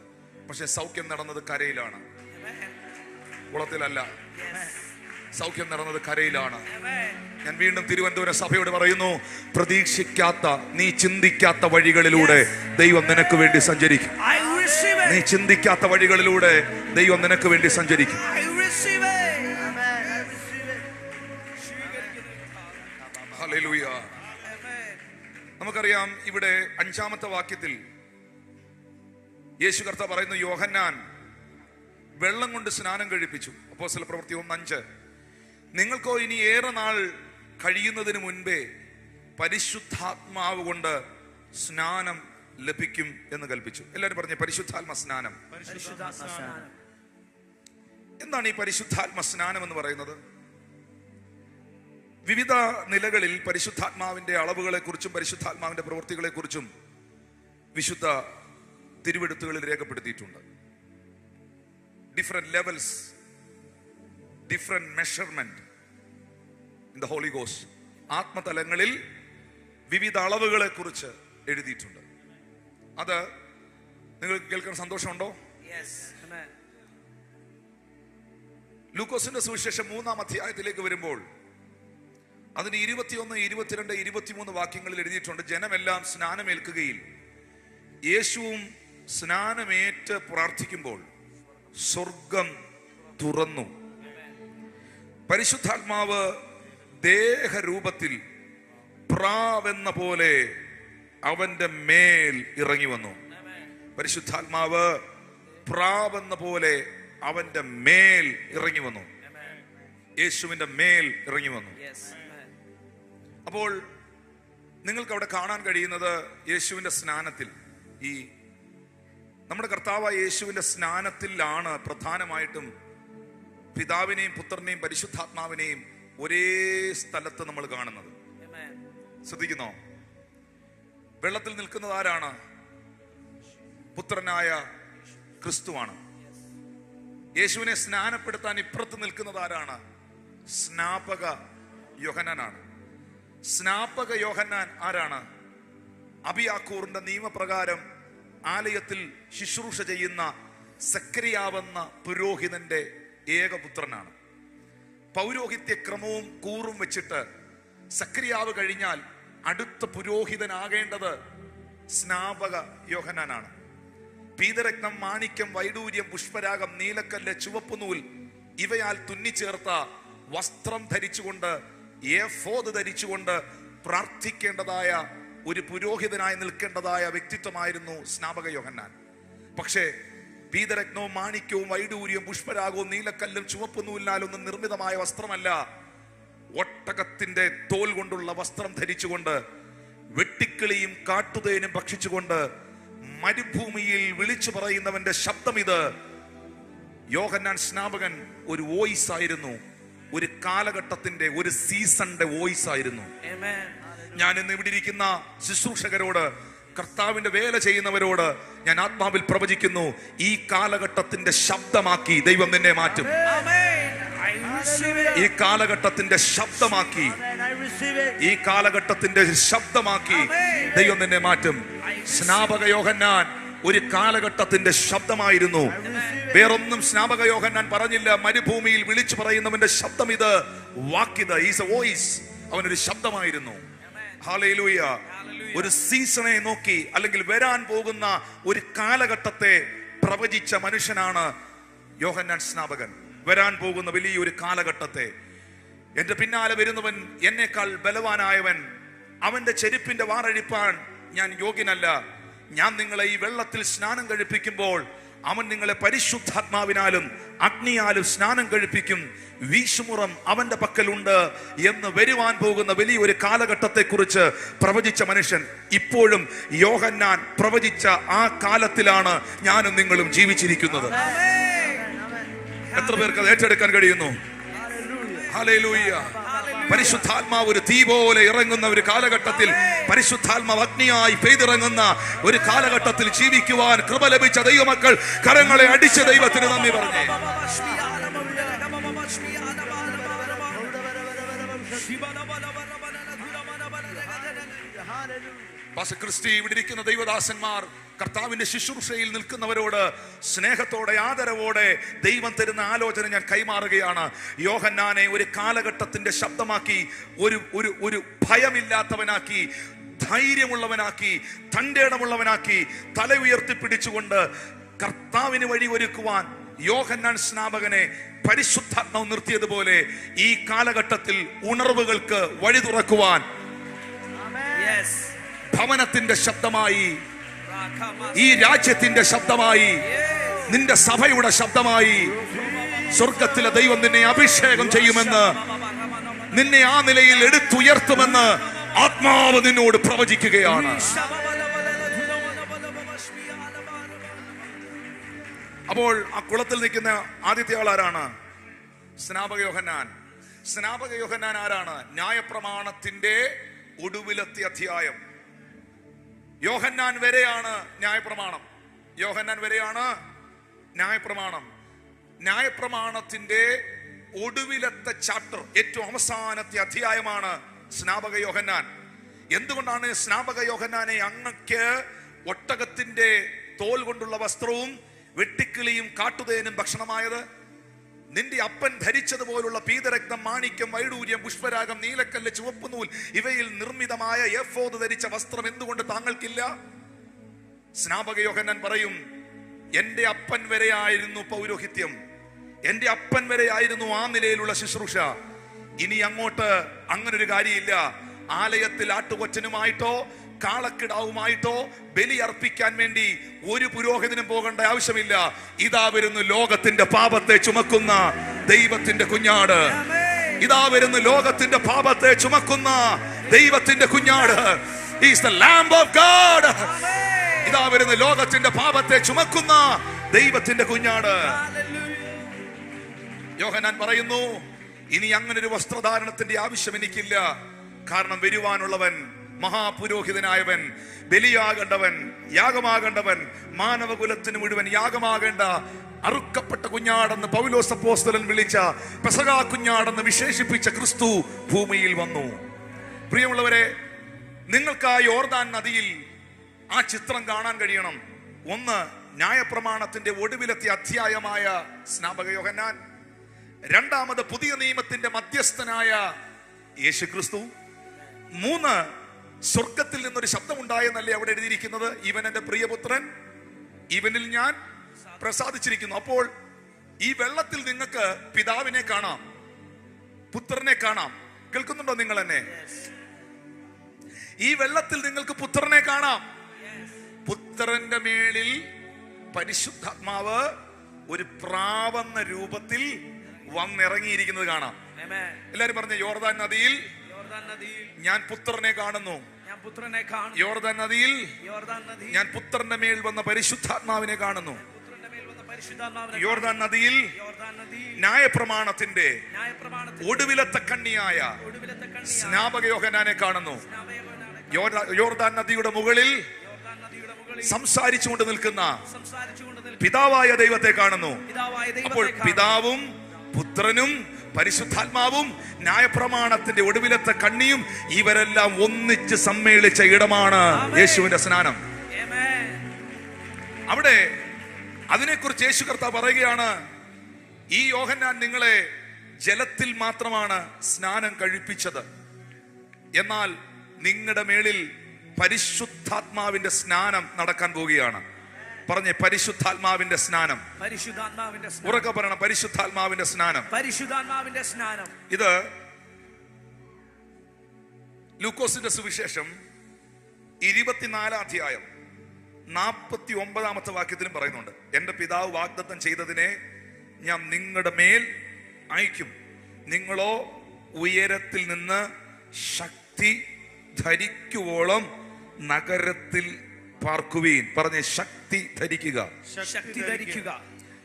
പക്ഷെ സൗഖ്യം നടന്നത് കരയിലാണ്, കുളത്തിലല്ല. സൗഖ്യം നടന്നത് കരയിലാണ്. ഞാൻ വീണ്ടും തിരുവനന്തപുരം സഭയോട് പറയുന്നു, പ്രതീക്ഷിക്കാത്ത, നീ ചിന്തിക്കാത്ത വഴികളിലൂടെ ദൈവം നിനക്ക് വേണ്ടി സഞ്ചരിക്കും. നീ ചിന്തിക്കാത്ത വഴികളിലൂടെ ദൈവം നിനക്ക് വേണ്ടി സഞ്ചരിക്കും. ഹല്ലേലൂയ. നമുക്കറിയാം, ഇവിടെ 5-ാമത്തെ വാക്യത്തിൽ യേശു കർത്താവ് പറയുന്നു, യോഹന്നാൻ വെള്ളം കൊണ്ട് സ്നാനം കഴിപ്പിച്ചു. അപ്പോസ്തല പ്രവൃത്തി 1:5. നിങ്ങൾക്കോ ഇനി ഏറെ നാൾ കഴിയുന്നതിന് മുൻപേ പരിശുദ്ധാത്മാവ് കൊണ്ട് സ്നാനം ലഭിക്കും എന്ന് കൽപ്പിച്ചു. എല്ലാവരും പറഞ്ഞേ, പരിശുദ്ധാത്മ സ്നാനം. എന്താണ് ഈ പരിശുദ്ധാത്മ സ്നാനം എന്ന് പറയുന്നത്? വിവിധ നിലകളിൽ പരിശുദ്ധാത്മാവിന്റെ അളവുകളെ കുറിച്ചും പരിശുദ്ധാത്മാവിന്റെ പ്രവൃത്തികളെ കുറിച്ചും വിശുദ്ധ തിരുവെഴുത്തുകളിൽ രേഖപ്പെടുത്തിയിട്ടുണ്ട്. Different levels, different measurement in the Holy Ghost. ആത്മതലങ്ങളിൽ വിവിധ അളവുകളെ കുറിച്ച് എഴുതിയിട്ടുണ്ട്. അത് നിങ്ങൾക്ക് കേൾക്കാൻ സന്തോഷമുണ്ടോ? ലൂക്കോസിന്റെ സുവിശേഷം 3-ാം അധ്യായത്തിലേക്ക് വരുമ്പോൾ അതിന് 21, 22, 23 വാക്യങ്ങളിൽ എഴുതിയിട്ടുണ്ട്. ജനമെല്ലാം സ്നാനമേൽക്കുകയിൽ യേശുവും സ്നാനമേറ്റ് പ്രാർത്ഥിക്കുമ്പോൾ സ്വർഗം തുറന്നു. പരിശുദ്ധാത്മാവ് ദേഹരൂപത്തിൽ പ്രാവെന്ന പോലെ അവന്റെ മേൽ ഇറങ്ങി വന്നു. പരിശുദ്ധാത്മാവ് പ്രാവെന്ന പോലെ അവന്റെ മേൽ ഇറങ്ങി വന്നു. യേശുവിന്റെ മേൽ ഇറങ്ങി വന്നു. അപ്പോൾ നിങ്ങൾക്ക് അവിടെ കാണാൻ കഴിയുന്നത് യേശുവിന്റെ സ്നാനത്തിൽ, ഈ നമ്മുടെ കർത്താവായ യേശുവിന്റെ സ്നാനത്തിലാണ് പ്രധാനമായിട്ടും പിതാവിനെയും പുത്രനെയും പരിശുദ്ധാത്മാവിനെയും ഒരേ സ്ഥലത്ത് നമ്മൾ കാണുന്നത്. ശ്രദ്ധിക്കുന്നോ? വെള്ളത്തിൽ നിൽക്കുന്നത് ആരാണ്? പുത്രനായ ക്രിസ്തുവാണ്. യേശുവിനെ സ്നാനപ്പെടുത്താൻ ഇപ്പുറത്ത് നിൽക്കുന്നത് ആരാണ്? സ്നാപക യോഹന്നാനാണ്. സ്നാപക യോഹന്നാൻ ആരാണ്? അബിയാക്കൂറിന്റെ നിയമപ്രകാരം ആലയത്തിൽ ശുശ്രൂഷ ചെയ്യുന്ന സക്രിയാവെന്ന പുരോഹിതന്റെ ഏകപുത്രനാണ്. പൗരോഹിത്യ ക്രമവും കൂറും വെച്ചിട്ട് സക്രിയാവ് കഴിഞ്ഞാൽ അടുത്ത പുരോഹിതനാകേണ്ടത് സ്നാപക യോഹന്നാനാണ്. പീതരത്നം, മാണിക്യം, വൈഡൂര്യം, പുഷ്പരാഗം, നീലക്കല്ല്, ചുവപ്പുനൂൽ ഇവയാൽ തുന്നിച്ചേർത്ത വസ്ത്രം ധരിച്ചുകൊണ്ട്, ഏഫോദ് ധരിച്ചുകൊണ്ട് പ്രാർത്ഥിക്കേണ്ടതായ ഒരു പുരോഹിതനായി നിൽക്കേണ്ടതായ വ്യക്തിത്വമായിരുന്നു സ്നാപക യോഹന്നാൻ. പക്ഷേ പീതരത്നവും മാണിക്യവും വൈഡൂര്യവും പുഷ്പരാഗവും നീലക്കല്ലും ചുവപ്പുനൂലിനാലൊന്നും നിർമ്മിതമായ വസ്ത്രമല്ല, ഒട്ടകത്തിന്റെ തോൽ കൊണ്ടുള്ള വസ്ത്രം ധരിച്ചുകൊണ്ട് വെട്ടിക്കിളിയും കാട്ടുതേനും ഭക്ഷിച്ചുകൊണ്ട് മരുഭൂമിയിൽ വിളിച്ചു പറയുന്നവന്റെ ശബ്ദം ഇത്. യോഹന്നാൻ സ്നാപകൻ ഒരു വോയിസ് ആയിരുന്നു, ഒരു കാലഘട്ടത്തിന്റെ, ഒരു സീസണിന്റെ വോയിസ് ആയിരുന്നു. ഞാൻ ഇന്ന് ഇവിടെ ഇരിക്കുന്ന ശുശ്രൂഷകരോട്, കർത്താവിന്റെ വേല ചെയ്യുന്നവരോട് ഞാൻ ആത്മാവിൽ പ്രവചിക്കുന്നു, ഈ കാലഘട്ടത്തിന്റെ ശബ്ദമാക്കി ദൈവം നിന്നെ മാറ്റും. ഈ കാലഘട്ടത്തിന്റെ ശബ്ദമാക്കി, ഈ കാലഘട്ടത്തിന്റെ ശബ്ദമാക്കി ദൈവം നിന്നെ മാറ്റും. സ്നാപക യോഹന്നാൻ ഒരു കാലഘട്ടത്തിന്റെ ശബ്ദമായിരുന്നു. വേറൊന്നും സ്നാപക യോഹന്നാൻ പറഞ്ഞില്ല. മരുഭൂമിയിൽ വിളിച്ചു പറയുന്നവന്റെ ശബ്ദം ഇത്, വാക്കിത്, ഈസ് എ വോയിസ്. അവനൊരു ശബ്ദമായിരുന്നു. ഹല്ലേലൂയ. ഒരു സീസണെ നോക്കി, അല്ലെങ്കിൽ വരാൻ പോകുന്ന ഒരു കാലഘട്ടത്തെ പ്രവചിച്ച മനുഷ്യനാണ് യോഹന്നാൻ സ്നാപകൻ. വരാൻ പോകുന്ന വലിയൊരു കാലഘട്ടത്തെ, എന്റെ പിന്നാലെ വരുന്നവൻ എന്നേക്കാൾ ബലവാനായവൻ, അവന്റെ ചെരുപ്പിന്റെ വാറഴിപ്പാൻ ഞാൻ യോഗ്യനല്ല. ഞാൻ നിങ്ങളെ ഈ വെള്ളത്തിൽ സ്നാനം കഴിപ്പിക്കുമ്പോൾ അവൻ നിങ്ങളെ പരിശുദ്ധാത്മാവിനാലും അഗ്നിയാലും സ്നാനം കഴിപ്പിക്കും. വീശുമുറം അവന്റെ പക്കലുണ്ട് എന്ന് വരുവാൻ പോകുന്ന വലിയൊരു കാലഘട്ടത്തെ കുറിച്ച് പ്രവചിച്ച മനുഷ്യൻ. ഇപ്പോഴും യോഹന്നാൻ പ്രവചിച്ച ആ കാലത്തിലാണ് ഞാനും നിങ്ങളും ജീവിച്ചിരിക്കുന്നത്. എത്ര പേർക്ക് അത് ഏറ്റെടുക്കാൻ കഴിയുന്നു? ഹല്ലേലൂയ. പരിശുദ്ധാത്മാവ് ഒരു തീ പോലെ ഇറങ്ങുന്ന ഒരു കാലഘട്ടത്തിൽ, പരിശുദ്ധാത്മാവ് അഗ്നിയായി പെയ്തിറങ്ങുന്ന ഒരു കാലഘട്ടത്തിൽ ജീവിക്കുവാൻ കൃപ ലഭിച്ച ദൈവമക്കൾ കരങ്ങളെ അടിച്ച ദൈവത്തിന് നന്ദി പറഞ്ഞേ. ക്രിസ്റ്റി, ഇവിടെ ഇരിക്കുന്ന ദൈവദാസന്മാർ, കർത്താവിന്റെ ശുശ്രൂഷയിൽ നിൽക്കുന്നവരോട് സ്നേഹത്തോടെ, ആദരവോടെ ദൈവം തരുന്ന ആലോചന ഞാൻ കൈമാറുകയാണ്. യോഹന്നാനെ ഒരു കാലഘട്ടത്തിന്റെ ശബ്ദമാക്കി, ഒരു ഭയമില്ലാത്തവനാക്കി, ധൈര്യമുള്ളവനാക്കി, തന്റെ ഇടമുള്ളവനാക്കി, തല ഉയർത്തിപ്പിടിച്ചുകൊണ്ട് കർത്താവിന് വഴി ഒരുക്കുവാൻ യോഹന്നാൻ സ്നാപകനെ പരിശുദ്ധാത്മാവ് നിർത്തിയതുപോലെ ഈ കാലഘട്ടത്തിൽ ഉണർവുകൾക്ക് വഴി തുറക്കുവാൻ ഭവനത്തിന്റെ ശബ്ദമായി, ഈ രാജ്യത്തിന്റെ ശബ്ദമായി, നിന്റെ സഭയുടെ ശബ്ദമായി സ്വർഗത്തിലെ ദൈവം നിന്നെ അഭിഷേകം ചെയ്യുമെന്ന്, നിന്നെ ആ നിലയിൽ എടുത്തുയർത്തുമെന്ന് ആത്മാവ് നിന്നോട് പ്രവചിക്കുകയാണ്. അപ്പോൾ ആ കുളത്തിൽ നിൽക്കുന്ന ആദ്യത്തെ ആൾ ആരാണ്? സ്നാപക യോഹന്നാൻ. സ്നാപക യോഹന്നാൻ ആരാണ്? ന്യായപ്രമാണത്തിന്റെ ഒടുവിലത്തെ അധ്യായം. യോഹന്നാൻ വരെയാണ് ന്യായപ്രമാണം. യോഹന്നാൻ വരെയാണ് ന്യായപ്രമാണം. ന്യായപ്രമാണത്തിന്റെ ഒടുവിലത്തെ ചാപ്റ്റർ, ഏറ്റവും അവസാനത്തെ അധ്യായമാണ് സ്നാപക യോഹന്നാൻ. എന്തുകൊണ്ടാണ് സ്നാപക യോഹന്നാനെ അങ്ങക്ക് ഒട്ടകത്തിന്റെ തോൽ കൊണ്ടുള്ള വസ്ത്രവും വെട്ടിക്കിളിയും കാട്ടുതേനും ഭക്ഷണമായത്? നിന്റെ അപ്പൻ ധരിച്ചതുപോലുള്ള പീതരക്തം, മാണിക്യം, വൈഡൂര്യം, പുഷ്പരാഗം, നീലക്കല്ല്, ചുവപ്പുനൂൽ ഇവയിൽ നിർമ്മിതമായ ഏഫോദ് ധരിച്ച വസ്ത്രം എന്തുകൊണ്ട് താങ്കൾക്കില്ല? സ്നാപക യോഹന്നാൻ പറയും, എന്റെ അപ്പൻ വരെയായിരുന്നു പൗരോഹിത്യം, എന്റെ അപ്പൻ വരെയായിരുന്നു ആ നിലയിലുള്ള ശുശ്രൂഷ. ഇനി അങ്ങോട്ട് അങ്ങനൊരു കാര്യമില്ല. ആലയത്തിൽ ആട്ടുകൊറ്റനുമായിട്ടോ കാളക്കിടാവുമായിട്ടോ ബലി അർപ്പിക്കാൻ വേണ്ടി ഒരു പുരോഹിതനും പോകേണ്ട ആവശ്യമില്ല. ഇതാ വരുന്നു ലോകത്തിന്റെ പാപത്തെ ചുമക്കുന്ന ദൈവത്തിന്റെ കുഞ്ഞാട്. ഇതാ വരുന്നു ലോകത്തിന്റെ പാപത്തെ ചുമക്കുന്ന ദൈവത്തിന്റെ കുഞ്ഞാട്. He is the Lamb of God. ഇതാ വരുന്ന ലോകത്തിന്റെ പാപത്തെ ചുമക്കുന്ന ദൈവത്തിന്റെ കുഞ്ഞാട്. യോഹന്നാൻ പറയുന്നു, ഇനി അങ്ങനെ ഒരു വസ്ത്രധാരണത്തിന്റെ ആവശ്യം എനിക്കില്ല. കാരണം വരുവാനുള്ളവൻ മഹാപുരോഹിതനായവൻ, ബലിയാകേണ്ടവൻ, യാഗമാകേണ്ടവൻ, മാനവകുലത്തിന് മുഴുവൻ യാഗമാകേണ്ട അറുക്കപ്പെട്ട കുഞ്ഞാടെന്ന് പൗലോസ് അപ്പോസ്തലൻ വിളിച്ച പെസഹാ കുഞ്ഞാടെന്ന് വിശേഷിപ്പിച്ച ക്രിസ്തു ഭൂമിയിൽ വന്നു. പ്രിയമുള്ളവരെ, നിങ്ങൾക്ക് ആ യോർദാൻ നദിയിൽ ആ ചിത്രം കാണാൻ കഴിയണം. ഒന്ന്, ന്യായപ്രമാണത്തിന്റെ ഒടുവിലത്തെ അധ്യായമായ സ്നാപക യോഹന്നാൻ. രണ്ടാമത്, പുതിയ നിയമത്തിന്റെ മധ്യസ്ഥനായ യേശു ക്രിസ്തു. മൂന്ന്, സ്വർഗത്തിൽ നിന്നൊരു ശബ്ദമുണ്ടായെന്നല്ലേ അവിടെ എഴുതിയിരിക്കുന്നത്, ഇവൻ എന്റെ പ്രിയപുത്രൻ, ഇവനിൽ ഞാൻ പ്രസാദിച്ചിരിക്കുന്നു. അപ്പോൾ ഈ വെള്ളത്തിൽ നിങ്ങൾക്ക് പിതാവിനെ കാണാം, പുത്രനെ കാണാം. കേൾക്കുന്നുണ്ടോ നിങ്ങൾ എന്നെ? ഈ വെള്ളത്തിൽ നിങ്ങൾക്ക് പുത്രനെ കാണാം. പുത്രന്റെ മേളിൽ പരിശുദ്ധാത്മാവ് ഒരു പ്രാവെന്ന രൂപത്തിൽ വന്നിറങ്ങിയിരിക്കുന്നത് കാണാം. എല്ലാരും പറഞ്ഞ, യോർദാൻ നദിയിൽ ഞാൻ പുത്രനെ കാണുന്നു. യോർദാൻ നദിയിൽ ഞാൻ പുത്രന്റെ മേൽ വന്ന പരിശുദ്ധാത്മാവിനെ കാണുന്നു. യോർദാൻ നദിയിൽ ന്യായപ്രമാണത്തിന്റെ ഒടുവിലത്തെ കണ്ണിയായ സ്നാപക യോഹന്നാനെ കാണുന്നു. യോർദാൻ നദിയുടെ മുകളിൽ സംസാരിച്ചുകൊണ്ട് നിൽക്കുന്ന പിതാവായ ദൈവത്തെ കാണുന്നു. അപ്പോൾ പിതാവും പുത്രനും പരിശുദ്ധാത്മാവും ന്യായപ്രമാണത്തിന്റെ ഒടുവിലത്തെ കണ്ണിയും ഇവരെല്ലാം ഒന്നിച്ച് സമ്മേളിച്ച ഇടമാണ് യേശുവിന്റെ സ്നാനം. അവിടെ അതിനെക്കുറിച്ച് യേശു കർത്താവ് പറയുകയാണ്, ഈ യോഹന്നാൻ നിങ്ങളെ ജലത്തിൽ മാത്രമാണ് സ്നാനം കഴിപ്പിച്ചത്, എന്നാൽ നിങ്ങളുടെ മേളിൽ പരിശുദ്ധാത്മാവിന്റെ സ്നാനം നടക്കാൻ പോവുകയാണ്. പറഞ്ഞേ, പരിശുദ്ധാത്മാവിന്റെ സ്നാനം. ഉറക്കെ പറയണം, പരിശുദ്ധാത്മാവിന്റെ സ്നാനം. പരിശുദ്ധാത്മാവിന്റെ സ്നാനം. ഇത് ലൂക്കോസിന്റെ സുവിശേഷം 24 അധ്യായം 49 വാക്യത്തിലും പറയുന്നുണ്ട്, എന്റെ പിതാവ് വാഗ്ദത്തം ചെയ്തതിനെ ഞാൻ നിങ്ങളുടെ മേൽ അയക്കും, നിങ്ങളോ ഉയരത്തിൽ നിന്ന് ശക്തി ധരിക്കുവോളം നഗരത്തിൽ പാർക്കുവീൻ. പറഞ്ഞേ, ശക്തി ധരിക്കുക, ശക്തി ധരിക്കുക.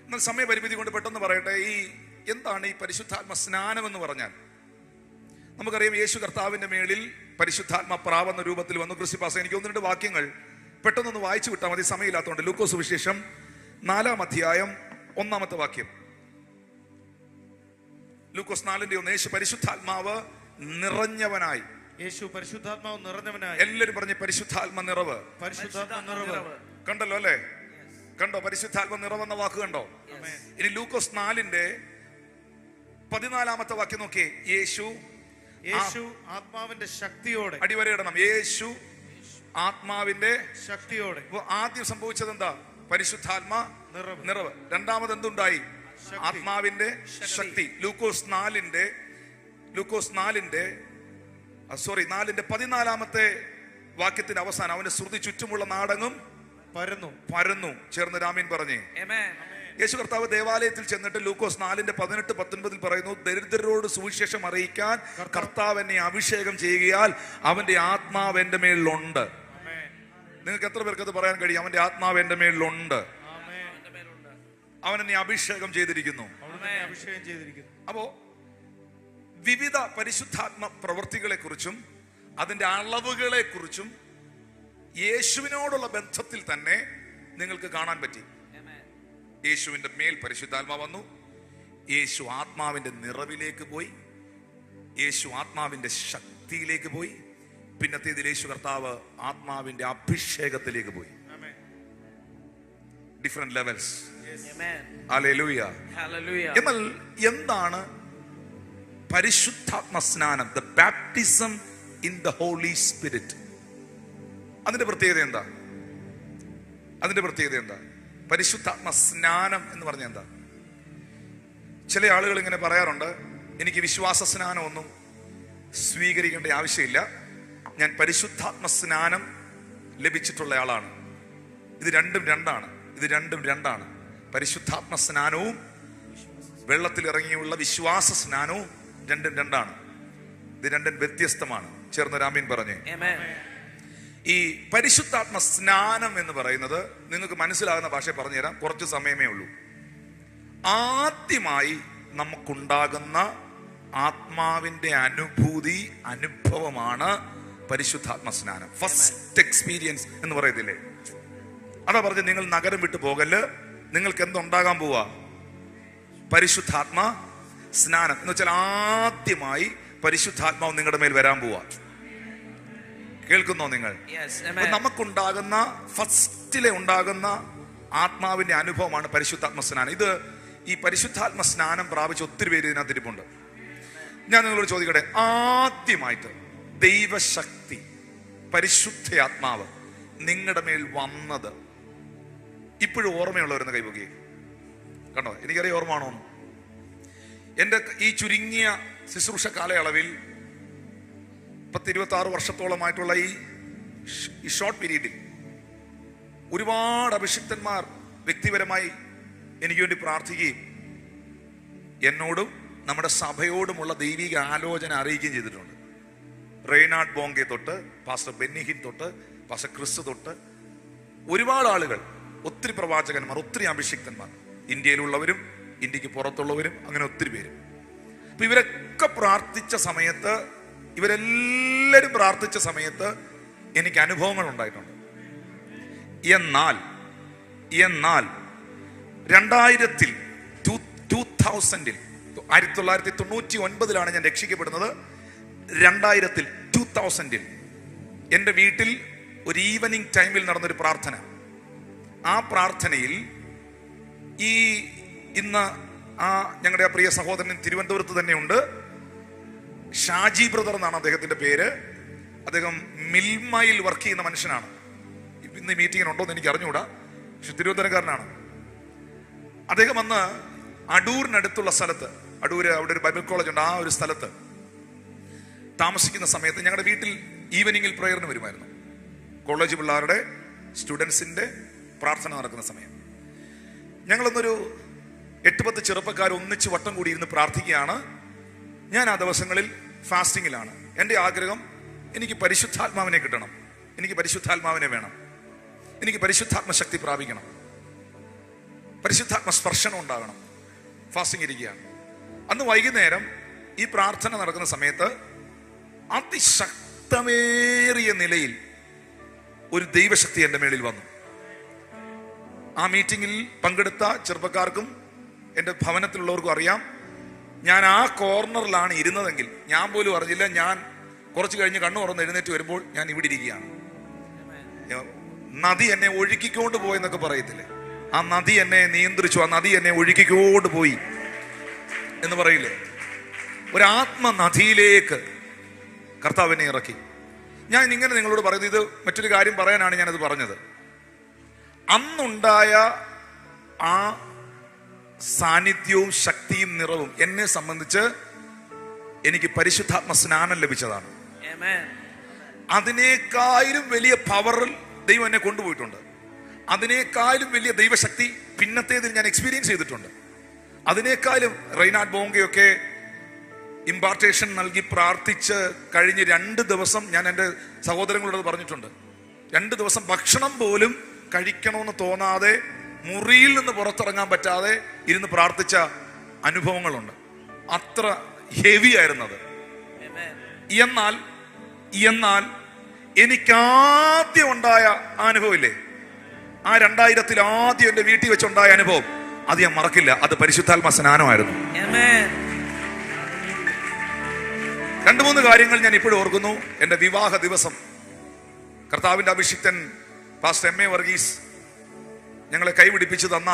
എന്നാൽ സമയപരിമിതി കൊണ്ട് പെട്ടെന്ന് പറയട്ടെ, എന്താണ് ഈ പരിശുദ്ധാത്മ സ്നാനം എന്ന് പറഞ്ഞാൽ? നമുക്കറിയാം, യേശു കർത്താവിന്റെ മേളിൽ പരിശുദ്ധാത്മ പ്രാവെന്ന രൂപത്തിൽ വന്നു. ക്രിസ്തുപാസ, എനിക്ക് 1-2 വാക്യങ്ങൾ പെട്ടെന്നൊന്ന് വായിച്ചു വിട്ടാൽ മതി, സമയമില്ലാത്തതുകൊണ്ട്. ലൂക്കോസ് സുവിശേഷം 4 അധ്യായം 1 വാക്യം. ലൂക്കോസ് 4:1. യേശു പരിശുദ്ധാത്മാവ് നിറഞ്ഞവനായി. യേശു പരിശുദ്ധാത്മാവ് നിറഞ്ഞവനായി. എല്ലാവരും പറഞ്ഞ്, പരിശുദ്ധാത്മ നിറവ്. പരിശുദ്ധാത്മ നിറവ്. കണ്ടല്ലോ അല്ലേ? കണ്ടോ? പരിശുദ്ധാത്മ നിറവെന്ന വാക്ക് കണ്ടോ? ഇനി ലൂക്കോസ് 4:14 വാക്യം നോക്കിയേ. യേശു ആത്മാവിന്റെ ശക്തിയോടെ. അടിവരയിടണം, യേശു ആത്മാവിന്റെ ശക്തിയോടെ. ആദ്യം സംഭവിച്ചത് എന്താ? പരിശുദ്ധാത്മ നിറവ്. രണ്ടാമത് എന്തുണ്ടായി? ആത്മാവിന്റെ ശക്തി. ലൂക്കോസ് 4:14 വാക്യത്തിന്റെ അവസാനം, അവന്റെ ശ്രുതി ചുറ്റുമുള്ള നാടങ്ങും പരന്നു ചേർന്ന് രാമീൻ പറഞ്ഞേ. യേശു കർത്താവ് ദേവാലയത്തിൽ ചെന്നിട്ട് ലൂക്കോസ് 4:18-19 പറയുന്നു, ദരിദ്രരോട് സുവിശേഷം അറിയിക്കാൻ കർത്താവ് എന്നെ അഭിഷേകം ചെയ്യുകയാൽ അവന്റെ ആത്മാവ് എന്റെ മേളിലുണ്ട്. നിങ്ങൾക്ക് എത്ര പേർക്ക് അത് പറയാൻ കഴിയും? അവന്റെ ആത്മാവ് എന്റെ മേളിലുണ്ട്, അവൻ എന്നെ അഭിഷേകം ചെയ്തിരിക്കുന്നു. അപ്പോ വിവിധ പരിശുദ്ധാത്മ പ്രവൃത്തികളെ കുറിച്ചും അതിന്റെ അളവുകളെ കുറിച്ചും യേശുവിനോടുള്ള ബന്ധത്തിൽ തന്നെ നിങ്ങൾക്ക് കാണാൻ പറ്റി. യേശുവിന്റെ മേൽ പരിശുദ്ധാത്മാ വന്നു, യേശു ആത്മാവിന്റെ നിറവിലേക്ക് പോയി, യേശു ആത്മാവിന്റെ ശക്തിയിലേക്ക് പോയി, പിന്നത്തേതിൽ യേശു കർത്താവ് ആത്മാവിന്റെ അഭിഷേകത്തിലേക്ക് പോയി. Different levels. ഹല്ലേലൂയ. എന്നാൽ എന്താണ് പരിശുദ്ധാത്മ സ്നാനം? The baptism in the holy spirit. അതിന്റെ പ്രത്യേകത എന്താ? പരിശുദ്ധാത്മ സ്നാനം എന്ന് പറഞ്ഞാൽ എന്താ? ചില ആളുകൾ ഇങ്ങനെ പറയാറുണ്ട്, എനിക്ക് വിശ്വാസ സ്നാനമൊന്നും സ്വീകരിക്കേണ്ട ആവശ്യമില്ല, ഞാൻ പരിശുദ്ധാത്മ സ്നാനം ലഭിച്ചിട്ടുള്ള ആളാണ്. ഇത് രണ്ടും രണ്ടാണ്. പരിശുദ്ധാത്മ സ്നാനവും വെള്ളത്തിൽ ഇറങ്ങിയുള്ള വിശ്വാസ സ്നാനവും രണ്ടും രണ്ടാണ്. ഇത് രണ്ടും വ്യത്യസ്തമാണ്. ചേർന്ന് രാമീൻ പറഞ്ഞേ. Amen. ഈ പരിശുദ്ധാത്മ സ്നാനം എന്ന് പറയുന്നത് നിങ്ങൾക്ക് മനസ്സിലാകുന്ന ഭാഷ പറഞ്ഞുതരാം, കുറച്ച് സമയമേ ഉള്ളൂ. ആദ്യമായി നമുക്കുണ്ടാകുന്ന ആത്മാവിന്റെ അനുഭവമാണ് പരിശുദ്ധാത്മ സ്നാനം. ഫസ്റ്റ് എക്സ്പീരിയൻസ് എന്ന് പറയത്തില്ലേ, അതാ പറഞ്ഞ് നിങ്ങൾ നഗരം വിട്ടു പോകല്, നിങ്ങൾക്ക് എന്തുണ്ടാകാൻ പോവാ? പരിശുദ്ധാത്മ സ്നാനം എന്ന് വെച്ചാൽ ആദ്യമായി പരിശുദ്ധാത്മാവ് നിങ്ങളുടെ മേൽ വരാൻ പോവാ. കേൾക്കുന്നോ നിങ്ങൾ? നമുക്കുണ്ടാകുന്ന ഫസ്റ്റിലെ ഉണ്ടാകുന്ന ആത്മാവിന്റെ അനുഭവമാണ് പരിശുദ്ധാത്മ സ്നാനം. ഇത് ഈ പരിശുദ്ധാത്മ സ്നാനം പ്രാപിച്ച ഒത്തിരി പേര് ഇതിനകത്ത് ഇരിപ്പുണ്ട്. ഞാൻ നിങ്ങളോട് ചോദിക്കട്ടെ, ആദ്യമായിട്ട് ദൈവശക്തി പരിശുദ്ധ ആത്മാവ് നിങ്ങളുടെ മേൽ വന്നത് ഇപ്പോഴും ഓർമ്മയുള്ളവരെന്ന് കൈപൊക്കിയേ. കണ്ടോ, എനിക്കറിയാം ഓർമ്മയാണോ? എൻ്റെ ഈ ചുരുങ്ങിയ ശുശ്രൂഷ കാലയളവിൽ 26 വർഷത്തോളമായിട്ടുള്ള ഈ ഷോർട്ട് പീരീഡിൽ ഒരുപാട് അഭിഷിക്തന്മാർ വ്യക്തിപരമായി എനിക്ക് വേണ്ടി പ്രാർത്ഥിക്കുകയും എന്നോടും നമ്മുടെ സഭയോടുമുള്ള ദൈവിക ആലോചന അറിയിക്കുകയും ചെയ്തിട്ടുണ്ട്. റെയ്നാഡ് ബോങ്കെ തൊട്ട് പാസ്റ്റർ ബെന്നിഹിൻ തൊട്ട് പാസ്റ്റർ ക്രിസ് തൊട്ട് ഒരുപാട് ആളുകൾ, ഒത്തിരി പ്രവാചകന്മാർ, ഒത്തിരി അഭിഷിക്തന്മാർ, ഇന്ത്യയിലുള്ളവരും ഇന്ത്യക്ക് പുറത്തുള്ളവരും, അങ്ങനെ ഒത്തിരി പേര്. അപ്പൊ ഇവരൊക്കെ പ്രാർത്ഥിച്ച സമയത്ത്, ഇവരെല്ലാവരും പ്രാർത്ഥിച്ച സമയത്ത് എനിക്ക് അനുഭവങ്ങൾ ഉണ്ടായിട്ടുണ്ട്. എന്നാൽ 2000-ൽ 1999 ഞാൻ രക്ഷിക്കപ്പെടുന്നത്. 2000-ൽ എൻ്റെ വീട്ടിൽ ഒരു ഈവനിങ് ടൈമിൽ നടന്നൊരു പ്രാർത്ഥന. ആ പ്രാർത്ഥനയിൽ ഇന്ന് ഞങ്ങളുടെ ആ പ്രിയ സഹോദരൻ തിരുവനന്തപുരത്ത് തന്നെയുണ്ട്, ഷാജി ബ്രദർ എന്നാണ് അദ്ദേഹത്തിന്റെ പേര്. അദ്ദേഹം മിൽമയിൽ വർക്ക് ചെയ്യുന്ന മനുഷ്യനാണ്. ഇന്ന് മീറ്റിങ്ങിനുണ്ടോ എന്ന് എനിക്ക് അറിഞ്ഞുകൂടാ, പക്ഷെ തിരുവനന്തപുരക്കാരനാണ്. അദ്ദേഹം അന്ന് അടൂരിനടുത്തുള്ള സ്ഥലത്ത്, അടൂര് അവിടെ ഒരു ബൈബിൾ കോളേജ് ഉണ്ട്, ആ ഒരു സ്ഥലത്ത് താമസിക്കുന്ന സമയത്ത് ഞങ്ങളുടെ വീട്ടിൽ ഈവനിങ്ങിൽ പ്രേയറിന് വരുമായിരുന്നു. കോളേജ് പിള്ളേരുടെ സ്റ്റുഡൻസിന്റെ പ്രാർത്ഥന നടക്കുന്ന സമയം ഞങ്ങളൊന്നൊരു 8-10 ചെറുപ്പക്കാർ ഒന്നിച്ച് വട്ടം കൂടി ഇരുന്ന് പ്രാർത്ഥിക്കുകയാണ്. ഞാൻ ആ ദിവസങ്ങളിൽ ഫാസ്റ്റിങ്ങിലാണ്. എൻ്റെ ആഗ്രഹം, എനിക്ക് പരിശുദ്ധാത്മാവിനെ കിട്ടണം, എനിക്ക് പരിശുദ്ധാത്മാവിനെ വേണം, എനിക്ക് പരിശുദ്ധാത്മ ശക്തി പ്രാപിക്കണം, പരിശുദ്ധാത്മ സ്പർശനം ഉണ്ടാകണം. ഫാസ്റ്റിംഗ് ഇരിക്കുകയാണ്. അന്ന് വൈകുന്നേരം ഈ പ്രാർത്ഥന നടക്കുന്ന സമയത്ത് അതിശക്തമേറിയ നിലയിൽ ഒരു ദൈവശക്തി എൻ്റെ മേളിൽ വന്നു. ആ മീറ്റിംഗിൽ പങ്കെടുത്ത ചെറുപ്പക്കാർക്കും എൻ്റെ ഭവനത്തിലുള്ളവർക്കും അറിയാം, ഞാൻ ആ കോർണറിലാണ് ഇരുന്നതെങ്കിൽ ഞാൻ പോലും അറിഞ്ഞില്ല. ഞാൻ കുറച്ച് കഴിഞ്ഞ് കണ്ണു തുറന്ന് എഴുന്നേറ്റ് വരുമ്പോൾ ഞാൻ ഇവിടെ ഇരിക്കുകയാണ്. നദി എന്നെ ഒഴുക്കിക്കൊണ്ട് പോയെന്നൊക്കെ പറയത്തില്ലേ, ആ നദി എന്നെ നിയന്ത്രിച്ചു, ആ നദി എന്നെ ഒഴുക്കിക്കൊണ്ട് പോയി എന്ന് പറയില്ലേ. ഒരാത്മനദിയിലേക്ക് കർത്താവിനെ ഇറക്കി. ഞാൻ ഇങ്ങനെ നിങ്ങളോട് പറയുന്നത്, ഇത് മറ്റൊരു കാര്യം പറയാനാണ് ഞാനത് പറഞ്ഞത്. അന്നുണ്ടായ ആ സാന്നിധ്യവും ശക്തിയും നിറവും എന്നെ സംബന്ധിച്ച് എനിക്ക് പരിശുദ്ധാത്മ സ്നാനം ലഭിച്ചതാണ്. അതിനേക്കാളും വലിയ പവറിൽ ദൈവം എന്നെ കൊണ്ടുപോയിട്ടുണ്ട്. അതിനേക്കാളും വലിയ ദൈവശക്തി പിന്നത്തേതിൽ ഞാൻ എക്സ്പീരിയൻസ് ചെയ്തിട്ടുണ്ട്. അതിനേക്കാളും റെയ്നാഡ് ബോങ്കയൊക്കെ ഇമ്പാർട്ടേഷൻ നൽകി പ്രാർത്ഥിച്ച് കഴിഞ്ഞ് 2 ദിവസം ഞാൻ എൻ്റെ സഹോദരങ്ങളോട് പറഞ്ഞിട്ടുണ്ട്. 2 ദിവസം ഭക്ഷണം പോലും കഴിക്കണമെന്ന് തോന്നാതെ, മുറിയിൽ നിന്ന് പുറത്തിറങ്ങാൻ പറ്റാതെ ഇരുന്ന് പ്രാർത്ഥിച്ച അനുഭവങ്ങളുണ്ട്. അത്ര ഹെവി ആയിരുന്നത്. എന്നാൽ എനിക്കാദ്യം ഉണ്ടായ അനുഭവം ഇല്ലേ, ആ 2000-ൽ ആദ്യം എൻ്റെ വീട്ടിൽ വെച്ചുണ്ടായ അനുഭവം, അത് ഞാൻ മറക്കില്ല. അത് പരിശുദ്ധാത്മ സ്നാനമായിരുന്നു. 2-3 കാര്യങ്ങൾ ഞാൻ ഇപ്പോഴും ഓർക്കുന്നു. എൻ്റെ വിവാഹ ദിവസം കർത്താവിൻ്റെ അഭിഷിക്തൻ പാസ്റ്റർ എം.എ. വർഗീസ് ഞങ്ങളെ കൈപിടിപ്പിച്ചു തന്ന,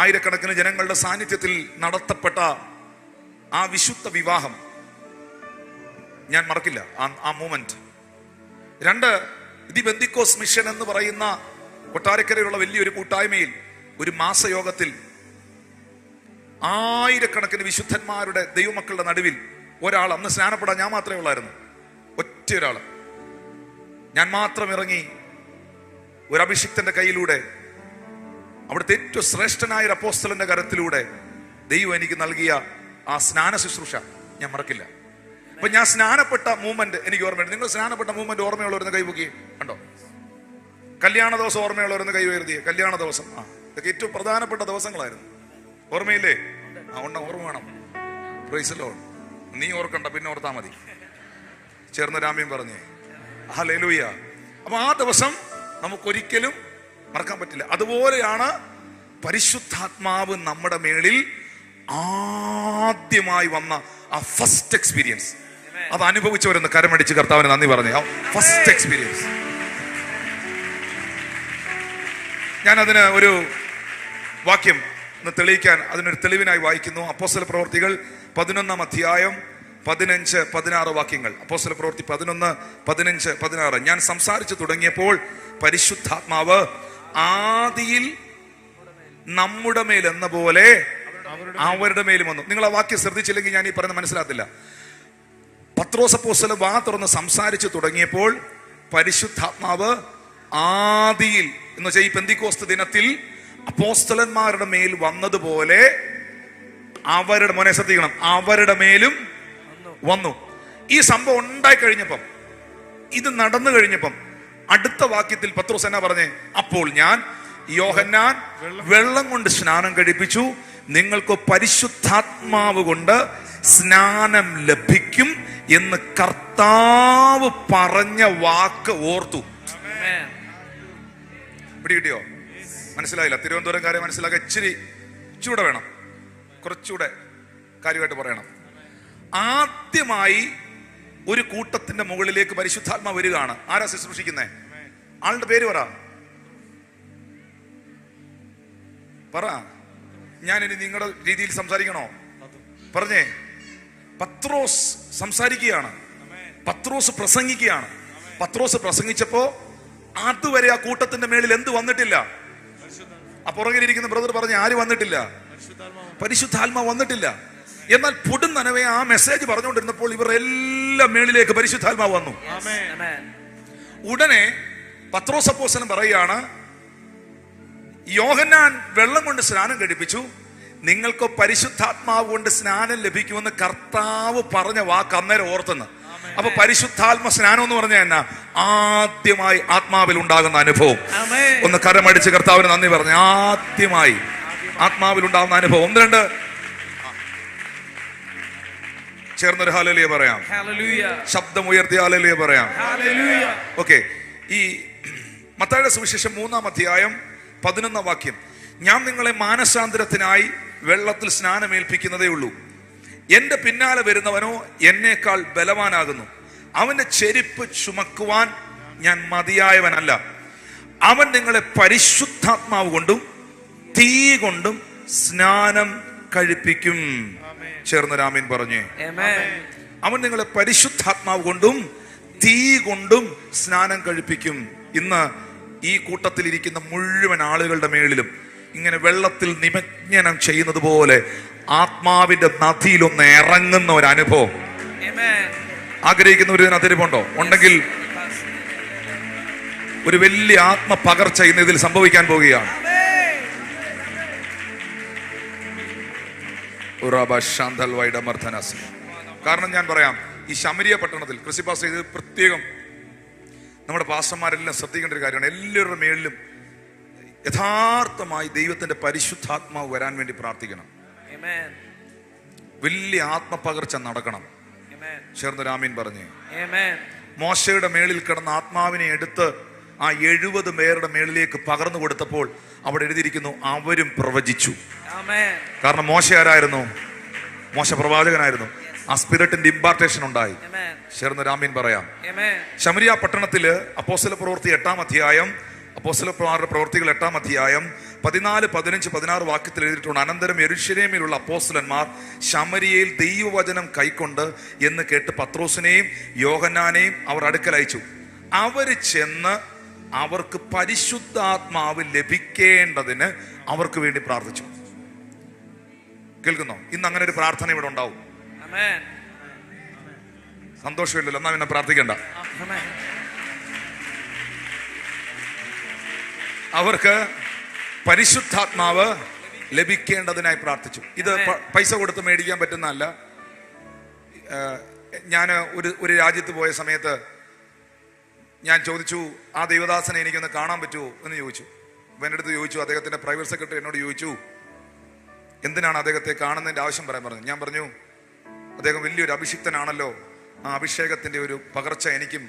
ആയിരക്കണക്കിന് ജനങ്ങളുടെ സാന്നിധ്യത്തിൽ നടത്തപ്പെട്ട ആ വിശുദ്ധ വിവാഹം ഞാൻ മറക്കില്ല, ആ മൂമെന്റ്. 2, ദി ബെന്തിക്കോസ് മിഷൻ എന്ന് പറയുന്ന കൊട്ടാരക്കരയിലുള്ള വലിയൊരു കൂട്ടായ്മയിൽ ഒരു മാസയോഗത്തിൽ ആയിരക്കണക്കിന് വിശുദ്ധന്മാരുടെ ദൈവമക്കളുടെ നടുവിൽ ഒരാൾ, അന്ന് സ്നാനപ്പെടാൻ ഞാൻ മാത്രമേ ഉള്ളായിരുന്നു, ഒറ്റ ഒരാൾ, ഞാൻ മാത്രം ഇറങ്ങി ഒരു അഭിഷിക്തന്റെ കയ്യിലൂടെ, അവിടുത്തെ ഏറ്റവും ശ്രേഷ്ഠനായ ഒരു അപ്പോസ്തലന്റെ കരത്തിലൂടെ ദൈവം എനിക്ക് നൽകിയ ആ സ്നാന ശുശ്രൂഷ ഞാൻ മറക്കില്ല. അപ്പൊ ഞാൻ സ്നാനപ്പെട്ട മൂവ്മെന്റ് എനിക്ക് ഓർമ്മയുണ്ട്. നിങ്ങൾ സ്നാനപ്പെട്ട മൂവ്മെന്റ് ഓർമ്മയുള്ളവരുന്ന് കൈപൊക്കി കണ്ടോ? കല്യാണ ദിവസം ഓർമ്മയുള്ളവരെന്ന് കൈ ഉയർത്തിയേ. കല്യാണ ദിവസം, ഇതൊക്കെ ഏറ്റവും പ്രധാനപ്പെട്ട ദിവസങ്ങളായിരുന്നു. ഓർമ്മയില്ലേ? ഓർമ്മ വേണം. Praise the Lord. നീ ഓർക്കണ്ട, പിന്നെ ഓർത്താ മതി. ചേർന്ന് രാമ്യം പറഞ്ഞേ ഹല്ലേലൂയ. അപ്പൊ ആ ദിവസം നമുക്കൊരിക്കലും മറക്കാൻ പറ്റില്ല. അതുപോലെയാണ് പരിശുദ്ധാത്മാവ് നമ്മുടെ മേളിൽ ആദ്യമായി വന്ന ആ ഫസ്റ്റ് എക്സ്പീരിയൻസ്. അത് അനുഭവിച്ചവരൊന്ന് കരമടിച്ച് കർത്താവിന് നന്ദി പറഞ്ഞേ. First experience. ഞാനതിന് ഒരു വാക്യം ഒന്ന് തെളിയിക്കാൻ, അതിനൊരു തെളിവിനായി വായിക്കുന്നു. അപ്പോസ്തല പ്രവൃത്തികൾ 11-ാം അധ്യായം 15-16 വാക്യങ്ങൾ. അപ്പോസ്തല പ്രവൃത്തി 11, 15, 16. ഞാൻ സംസാരിച്ചു തുടങ്ങിയപ്പോൾ പരിശുദ്ധാത്മാവ് ആദിയിൽ നമ്മുടെ മേൽ എന്ന പോലെ അവരുടെ മേലും വന്നു. നിങ്ങൾ ആ വാക്യം ശ്രദ്ധിച്ചില്ലെങ്കിൽ ഞാൻ ഈ പറയുന്നത് മനസ്സിലാകത്തില്ല. പത്രോസ് അപ്പോസ്തലൻ വാ തുറന്ന് സംസാരിച്ചു തുടങ്ങിയപ്പോൾ പരിശുദ്ധാത്മാവ് ആദിയിൽ എന്ന് വെച്ചാൽ ഈ പെന്തിക്കോസ്ത് ദിനത്തിൽ അപ്പോസ്തലന്മാരുടെ മേൽ വന്നതുപോലെ അവരുടെ, മോനെ ശ്രദ്ധിക്കണം, അവരുടെ മേലും വന്നു. ഈ സംഭവം ഉണ്ടായി കഴിഞ്ഞപ്പം, ഇത് നടന്നു കഴിഞ്ഞപ്പം അടുത്ത വാക്യത്തിൽ പത്രോസ് എന്നാ പറഞ്ഞേ? അപ്പോൾ ഞാൻ യോഹന്നാൻ വെള്ളം കൊണ്ട് സ്നാനം കഴിപ്പിച്ചു, നിങ്ങൾക്ക് പരിശുദ്ധാത്മാവ് കൊണ്ട് സ്നാനം ലഭിക്കും എന്ന് കർത്താവ് പറഞ്ഞ വാക്ക് ഓർത്തു. പിടികിട്ടിയോ? മനസ്സിലായില്ല? തിരുവനന്തപുരംകാരെ മനസ്സിലാക്കാൻ ഇച്ചിരി വേണം, കുറച്ചുകൂടെ കാര്യമായിട്ട് പറയണം. ആദ്യമായി ഒരു കൂട്ടത്തിന്റെ മുകളിലേക്ക് പരിശുദ്ധാത്മാവ് വരികയാണ്. ആരാ ശുശ്രൂഷിക്കുന്നേ? ആളുടെ പേര് പറ. ഞാനിനി നിങ്ങളുടെ രീതിയിൽ സംസാരിക്കണോ? പറഞ്ഞേ. പത്രോസ് സംസാരിക്കുകയാണ്, പത്രോസ് പ്രസംഗിക്കുകയാണ്. പത്രോസ് പ്രസംഗിച്ചപ്പോ അതുവരെ ആ കൂട്ടത്തിന്റെ മേളിൽ എന്ത് വന്നിട്ടില്ല? ആ പുറകിലിരിക്കുന്ന ബ്രദർ പറഞ്ഞ ആര് വന്നിട്ടില്ല? പരിശുദ്ധാത്മാവ് വന്നിട്ടില്ല. എന്നാൽ പൊടുന്നനവേ ആ മെസ്സേജ് പറഞ്ഞുകൊണ്ടിരുന്നപ്പോൾ ഇവർ എല്ലാം മേളിലേക്ക് പരിശുദ്ധാത്മാവ് വന്നു. ഉടനെ പത്രോസ് അപ്പോസ്തലൻ പറയുകയാണ്, യോഹന്നാൻ വെള്ളം കൊണ്ട് സ്നാനം കഴിപ്പിച്ചു, നിങ്ങൾക്ക് പരിശുദ്ധാത്മാവ് കൊണ്ട് സ്നാനം ലഭിക്കുമെന്ന് കർത്താവ് പറഞ്ഞ വാക്ക് അന്നേരം ഓർത്തെന്ന്. അപ്പൊ പരിശുദ്ധാത്മ സ്നാനം എന്ന് പറഞ്ഞാൽ എന്നാ? ആദ്യമായി ആത്മാവിൽ ഉണ്ടാകുന്ന അനുഭവം. ഒന്ന് കരമടിച്ച് കർത്താവിന് നന്ദി പറഞ്ഞു. ആദ്യമായി ആത്മാവിൽ ഉണ്ടാകുന്ന അനുഭവം. 1, 2 ചേർന്നൊരു ഹല്ലേലൂയ പറയാം. ശബ്ദം ഉയർത്തി ഹല്ലേലൂയ പറയാം. ഓക്കെ. ഈ മത്തായിയുടെ സുവിശേഷം 3-ാം അധ്യായം 11-ാം വാക്യം. ഞാൻ നിങ്ങളെ മാനസാന്തരത്തിനായി വെള്ളത്തിൽ സ്നാനമേൽപ്പിക്കുന്നതേ ഉള്ളൂ. എന്റെ പിന്നാലെ വരുന്നവനോ എന്നേക്കാൾ ബലവാനാകുന്നു. അവന്റെ ചെരുപ്പ് ചുമക്കുവാൻ ഞാൻ മതിയായവനല്ല. അവൻ നിങ്ങളെ പരിശുദ്ധാത്മാവ് കൊണ്ടും തീ കൊണ്ടും സ്നാനം കഴിപ്പിക്കും. ചേർന്ന് രാമീൻ പറഞ്ഞേ. അവൻ നിങ്ങളെ പരിശുദ്ധാത്മാവ് കൊണ്ടും തീ കൊണ്ടും സ്നാനം കഴിപ്പിക്കും. ഇന്ന് ഈ കൂട്ടത്തിലിരിക്കുന്ന മുഴുവൻ ആളുകളുടെ മേളിലും ഇങ്ങനെ വെള്ളത്തിൽ നിമജ്ഞനം ചെയ്യുന്നത് പോലെ ആത്മാവിന്റെ നദിയിലൊന്ന് ഇറങ്ങുന്ന ഒരു അനുഭവം ആഗ്രഹിക്കുന്നവർ ഇതിന് അതിരിപ്പുണ്ടോ? ഉണ്ടെങ്കിൽ ഒരു വലിയ ആത്മപകർച്ച ഇന്ന് ഇതിൽ സംഭവിക്കാൻ പോവുകയാണ്. കാരണം ഞാൻ പറയാം, ഈ ശമരിയ പട്ടണത്തിൽ ക്രിസ്തുപാസ് ഇത് പ്രത്യേകം നമ്മുടെ പാസ്റ്റർമാരെല്ലാം ശ്രദ്ധിക്കേണ്ട ഒരു കാര്യമാണ്. എല്ലാവരുടെ മേളിലും യഥാർത്ഥമായി ദൈവത്തിന്റെ പരിശുദ്ധാത്മാവ് വരാൻ വേണ്ടി പ്രാർത്ഥിക്കണം. വലിയ ആത്മപകർച്ച നടക്കണം. ചേർന്ന് രാമീൻ പറഞ്ഞേ. മോശയുടെ മേളിൽ കിടന്ന ആത്മാവിനെ എടുത്ത് ആ 70 പേരുടെ മേളിലേക്ക് പകർന്നു കൊടുത്തപ്പോൾ അവിടെ എഴുതിയിരിക്കുന്നു, അവരും പ്രവചിച്ചു. കാരണം മോശ ആരായിരുന്നു? മോശ പ്രവാചകനായിരുന്നു. ആ സ്പിരിറ്റിന്റെ ഇമ്പാർട്ടേഷൻ ഉണ്ടായി. ചേർന്ന് രാമീൻ പറയാം. ശമരിയ പട്ടണത്തില് അപ്പോസ്തല പ്രവൃത്തി 8-ാം അധ്യായം, അപ്പോസ്തലന്മാരുടെ പ്രവൃത്തികൾ 8-ാം അധ്യായം 14, 15, 16 വാക്യത്തിൽ എഴുതിയിട്ടുണ്ട്. അനന്തരം യെരൂശലേമിലുള്ള അപ്പോസ്തലന്മാർ ശമരിയയിൽ ദൈവവചനം കൈക്കൊണ്ട് എന്ന് കേട്ട് പത്രോസിനെയും യോഹന്നാനെയും അവർ അടുക്കൽ അയച്ചു. അവര് ചെന്ന് അവർക്ക് പരിശുദ്ധാത്മാവ് ലഭിക്കേണ്ടതിന് അവർക്ക് വേണ്ടി പ്രാർത്ഥിച്ചു. കേൾക്കുന്നോ? ഇന്ന് അങ്ങനെ ഒരു പ്രാർത്ഥന ഇവിടെ ഉണ്ടാവും. സന്തോഷമില്ലല്ലോ, എന്നാ പിന്നെ പ്രാർത്ഥിക്കണ്ട. അവർക്ക് പരിശുദ്ധാത്മാവ് ലഭിക്കേണ്ടതിനായി പ്രാർത്ഥിച്ചു. ഇത് പൈസ കൊടുത്ത് മേടിക്കാൻ പറ്റുന്നതല്ല. ഞാൻ ഒരു രാജ്യത്ത് പോയ സമയത്ത് ഞാൻ ചോദിച്ചു, ആ ദൈവദാസനെ എനിക്കൊന്ന് കാണാൻ പറ്റുമോ എന്ന് ചോദിച്ചു. അപ്പം എൻ്റെ അടുത്ത് ചോദിച്ചു, അദ്ദേഹത്തിൻ്റെ പ്രൈവറ്റ് സെക്രട്ടറി എന്നോട് ചോദിച്ചു, എന്തിനാണ് അദ്ദേഹത്തെ കാണുന്നതിൻ്റെ ആവശ്യം പറയാൻ പറഞ്ഞു. ഞാൻ പറഞ്ഞു, അദ്ദേഹം വലിയൊരു അഭിഷിക്തനാണല്ലോ, ആ അഭിഷേകത്തിൻ്റെ ഒരു പകർച്ച എനിക്കും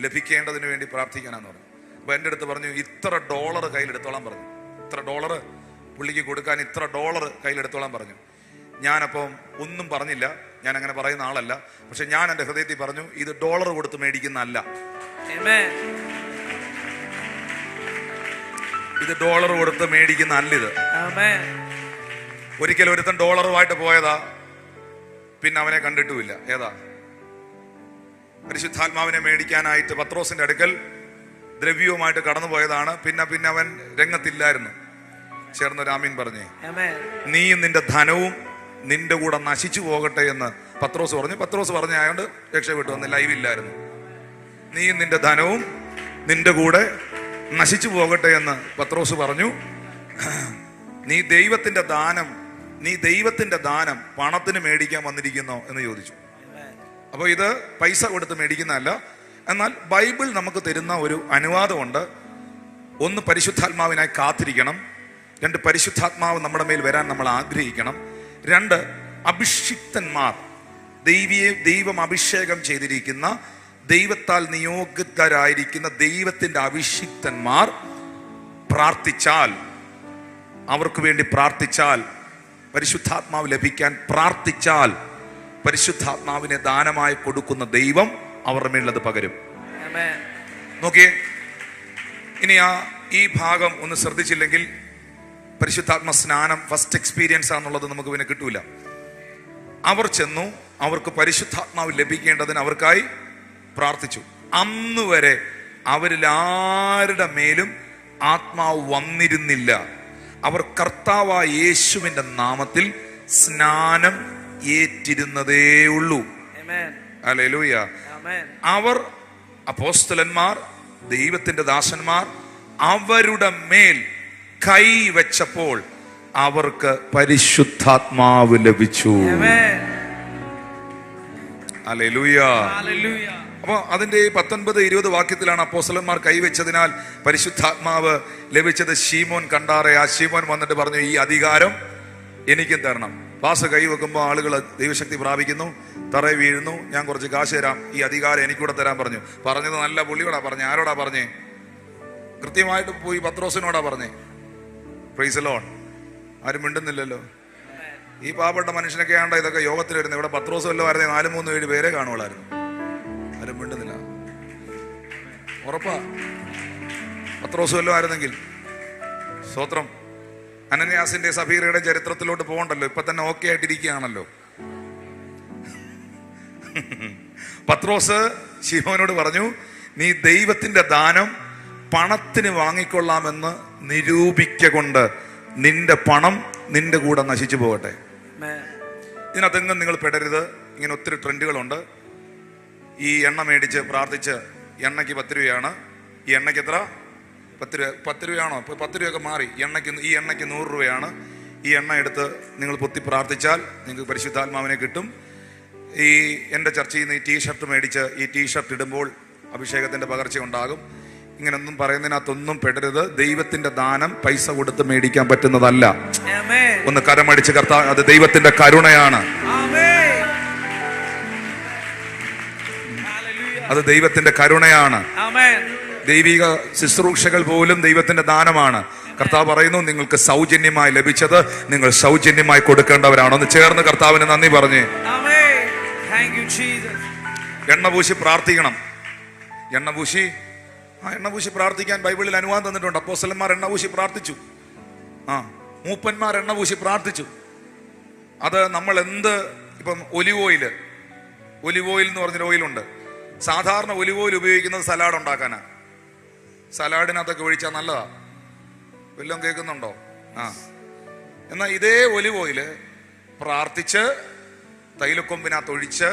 ലഭിക്കേണ്ടതിന് വേണ്ടി പ്രാർത്ഥിക്കാനാന്ന് പറഞ്ഞു. അപ്പോൾ എൻ്റെ അടുത്ത് പറഞ്ഞു, ഇത്ര ഡോളർ കയ്യിലെടുത്തോളാൻ പറഞ്ഞു. ഇത്ര ഡോളർ പുള്ളിക്ക് കൊടുക്കാൻ ഇത്ര ഡോളർ കയ്യിലെടുത്തോളാൻ പറഞ്ഞു. ഞാനപ്പം ഒന്നും പറഞ്ഞില്ല, ഞാൻ അങ്ങനെ പറയുന്ന ആളല്ല. പക്ഷെ ഞാൻ എൻ്റെ ഹൃദയത്തിൽ പറഞ്ഞു, ഇത് ഡോളർ കൊടുത്ത് മേടിക്കുന്നതല്ല, ഇത് ഡോളർ കൊടുത്ത് മേടിക്കുന്ന അല്ല ഇത്. ഒരിക്കൽ ഒരുത്തൻ ഡോളറുമായിട്ട് പോയതാ, പിന്നെ അവനെ കണ്ടിട്ടുമില്ല. ഏതാ? പരിശുദ്ധാത്മാവിനെ മേടിക്കാനായിട്ട് പത്രോസിന്റെ അടുക്കൽ ദ്രവ്യവുമായിട്ട് കടന്നു പോയതാണ്. പിന്നെ അവൻ രംഗത്തില്ലായിരുന്നു. ചേർന്നൊരു ആമീൻ പറഞ്ഞേ. നീയും നിന്റെ ധനവും നിന്റെ കൂടെ നശിച്ചു പോകട്ടെ എന്ന് പത്രോസ് പറഞ്ഞു. പത്രോസ് പറഞ്ഞ ആയതുകൊണ്ട് രക്ഷപ്പെട്ടു വന്ന് ലൈവില്ലായിരുന്നു. നീയും നിന്റെ ധനവും നിന്റെ കൂടെ നശിച്ചു പോകട്ടെ എന്ന് പത്രോസ് പറഞ്ഞു. നീ ദൈവത്തിന്റെ ദാനം പണത്തിന് മേടിക്കാൻ വന്നിരിക്കുന്നോ എന്ന് ചോദിച്ചു. അപ്പോൾ ഇത് പൈസ കൊടുത്ത് മേടിക്കുന്നതല്ല. എന്നാൽ ബൈബിൾ നമുക്ക് തരുന്ന ഒരു അനുവാദമുണ്ട്. ഒന്ന്, പരിശുദ്ധാത്മാവിനായി കാത്തിരിക്കണം. 2, പരിശുദ്ധാത്മാവ് നമ്മുടെ മേൽ വരാൻ നമ്മൾ ആഗ്രഹിക്കണം. 2, അഭിഷിക്തന്മാർ, ദൈവം അഭിഷേകം ചെയ്തിരിക്കുന്ന, ദൈവത്താൽ നിയോഗിതരായിരിക്കുന്ന ദൈവത്തിന്റെ അഭിഷിക്തന്മാർ പ്രാർത്ഥിച്ചാൽ, അവർക്ക് വേണ്ടി പ്രാർത്ഥിച്ചാൽ, പരിശുദ്ധാത്മാവ് ലഭിക്കാൻ പ്രാർത്ഥിച്ചാൽ, പരിശുദ്ധാത്മാവിനെ ദാനമായി കൊടുക്കുന്ന ദൈവം അവരുടെ മേലത് പകരും. നോക്കിയേ, ഇനി ഈ ഭാഗം ഒന്ന് ശ്രദ്ധിച്ചില്ലെങ്കിൽ പരിശുദ്ധാത്മ സ്നാനം ഫസ്റ്റ് എക്സ്പീരിയൻസ് ആണെന്നുള്ളത് നമുക്ക് പിന്നെ കിട്ടൂല. അവർ ചെന്നു, അവർക്ക് പരിശുദ്ധാത്മാവ് ലഭിക്കേണ്ടതിന് അവർക്കായി പ്രാർത്ഥിച്ചു. അന്ന് വരെ അവരിൽ ആരുടെ മേലും ആത്മാവ് വന്നിരുന്നില്ല. അവർ കർത്താവായ യേശുവിന്റെ നാമത്തിൽ സ്നാനം ഏറ്റിരുന്നതേ ഉള്ളൂ. ഹല്ലേലൂയ. അവർ അപ്പോസ്തലന്മാർ, ദൈവത്തിന്റെ ദാസന്മാർ അവരുടെ മേൽ കൈവച്ചപ്പോൾ അവർക്ക് പരിശുദ്ധാത്മാവ് ലഭിച്ചു. ഹല്ലേലൂയ. അപ്പൊ അതിന്റെ 19-20 വാക്യത്തിലാണ് അപ്പോസ്തലന്മാർ കൈവച്ചതിനാൽ പരിശുദ്ധാത്മാവ് ലഭിച്ചത്. ശീമോൻ കണ്ടാറെ, ആ ശീമോൻ വന്നിട്ട് പറഞ്ഞു, ഈ അധികാരം എനിക്കും തരണം. പാസ് കൈവെക്കുമ്പോൾ ആളുകൾ ദൈവശക്തി പ്രാപിക്കുന്നു, തറയെ വീഴുന്നു. ഞാൻ കുറച്ച് കാശ് തരാം, ഈ അധികാരം എനിക്കൂടെ തരാൻ പറഞ്ഞു. പറഞ്ഞത് നല്ല പുള്ളിയോടാ പറഞ്ഞേ. ആരോടാ പറഞ്ഞേ? കൃത്യമായിട്ട് പോയി പത്രോസിനോടാ പറഞ്ഞേ. Praise the Lord. ആരും മിണ്ടുന്നില്ലല്ലോ. ഈ പാവപ്പെട്ട മനുഷ്യനൊക്കെ ആണ്ട ഇതൊക്കെ യോഗത്തിൽ വരുന്നത്. ഇവിടെ പത്രോസ് വല്ലതും ആയിരുന്നേ 4-3-7 പേരെ കാണുള്ളായിരുന്നു. ആരും മിണ്ടുന്നില്ല. ഉറപ്പാ, പത്രോസ് വല്ലതും ആയിരുന്നെങ്കിൽ. സ്തോത്രം. അനന്യാസിന്റെ സഫീറയുടെ ചരിത്രത്തിലോട്ട് പോകണ്ടല്ലോ, ഇപ്പൊ തന്നെ ഓക്കെ ആയിട്ടിരിക്കുകയാണല്ലോ. പത്രോസ് ശിമോനോട് പറഞ്ഞു, നീ ദൈവത്തിന്റെ ദാനം പണത്തിന് വാങ്ങിക്കൊള്ളാമെന്ന് നിരൂപിക്കൊണ്ട് നിന്റെ പണം നിന്റെ കൂടെ നശിച്ചു പോകട്ടെ. ഇതിനകത്തെങ്ങും നിങ്ങൾ പെടരുത്. ഇങ്ങനെ ഒത്തിരി ട്രെൻഡുകളുണ്ട്. ഈ എണ്ണ മേടിച്ച് പ്രാർത്ഥിച്ച്, എണ്ണയ്ക്ക് 10 രൂപയാണ്. ഈ എണ്ണയ്ക്ക് എത്ര? 10 രൂപയാണോ? ഇപ്പൊ 10 രൂപയൊക്കെ മാറി. ഈ എണ്ണയ്ക്ക് 100 രൂപയാണ്. ഈ എണ്ണ എടുത്ത് നിങ്ങൾ പൊത്തി പ്രാർത്ഥിച്ചാൽ നിങ്ങൾക്ക് പരിശുദ്ധാത്മാവിനെ കിട്ടും. ഈ എൻ്റെ ചർച്ചയിൽ നിന്ന് ഈ ടീഷർട്ട് മേടിച്ച് ഈ ടീഷർട്ട് ഇടുമ്പോൾ അഭിഷേകത്തിന്റെ പകർച്ച ഉണ്ടാകും. ഇങ്ങനൊന്നും പറയുന്നതിനകത്തൊന്നും പെടരുത്. ദൈവത്തിന്റെ ദാനം പൈസ കൊടുത്ത് മേടിക്കാൻ പറ്റുന്നതല്ല. ഒന്ന് കരമടിച്ച് കർത്താവ്, അത് ദൈവത്തിന്റെ കരുണയാണ്. അത് ദൈവത്തിന്റെ കരുണയാണ്. ദൈവിക ശുശ്രൂഷകൾ പോലും ദൈവത്തിന്റെ ദാനമാണ്. കർത്താവ് പറയുന്നു, നിങ്ങൾക്ക് സൗജന്യമായി ലഭിച്ചത് നിങ്ങൾ സൗജന്യമായി കൊടുക്കേണ്ടവരാണ്. ഒന്ന് ചേർന്ന് കർത്താവിന് നന്ദി പറഞ്ഞേ. എണ്ണ പൂശി പ്രാർത്ഥിക്കണം. എണ്ണ പൂശി പ്രാർത്ഥിക്കാൻ ബൈബിളിൽ അനുവാദം തന്നിട്ടുണ്ട്. അപ്പോസ്തലന്മാർ എണ്ണ പൂശി പ്രാർത്ഥിച്ചു. മൂപ്പന്മാർ എണ്ണ പൂശി പ്രാർത്ഥിച്ചു. അത് നമ്മൾ ഇപ്പം ഒലിവ് ഓയിൽ എന്ന് പറഞ്ഞൊരു ഓയിലുണ്ട്. സാധാരണ ഒലിവ് ഓയിൽ ഉപയോഗിക്കുന്നത് സലാഡ് ഉണ്ടാക്കാനാ. സലാഡിനകത്തൊക്കെ ഒഴിച്ചാൽ നല്ലതാ. വല്ലതും കേൾക്കുന്നുണ്ടോ? എന്നാൽ ഇതേ ഒലിവ് ഓയില് പ്രാർത്ഥിച്ച് തൈലക്കൊമ്പിനകത്ത് ഒഴിച്ച്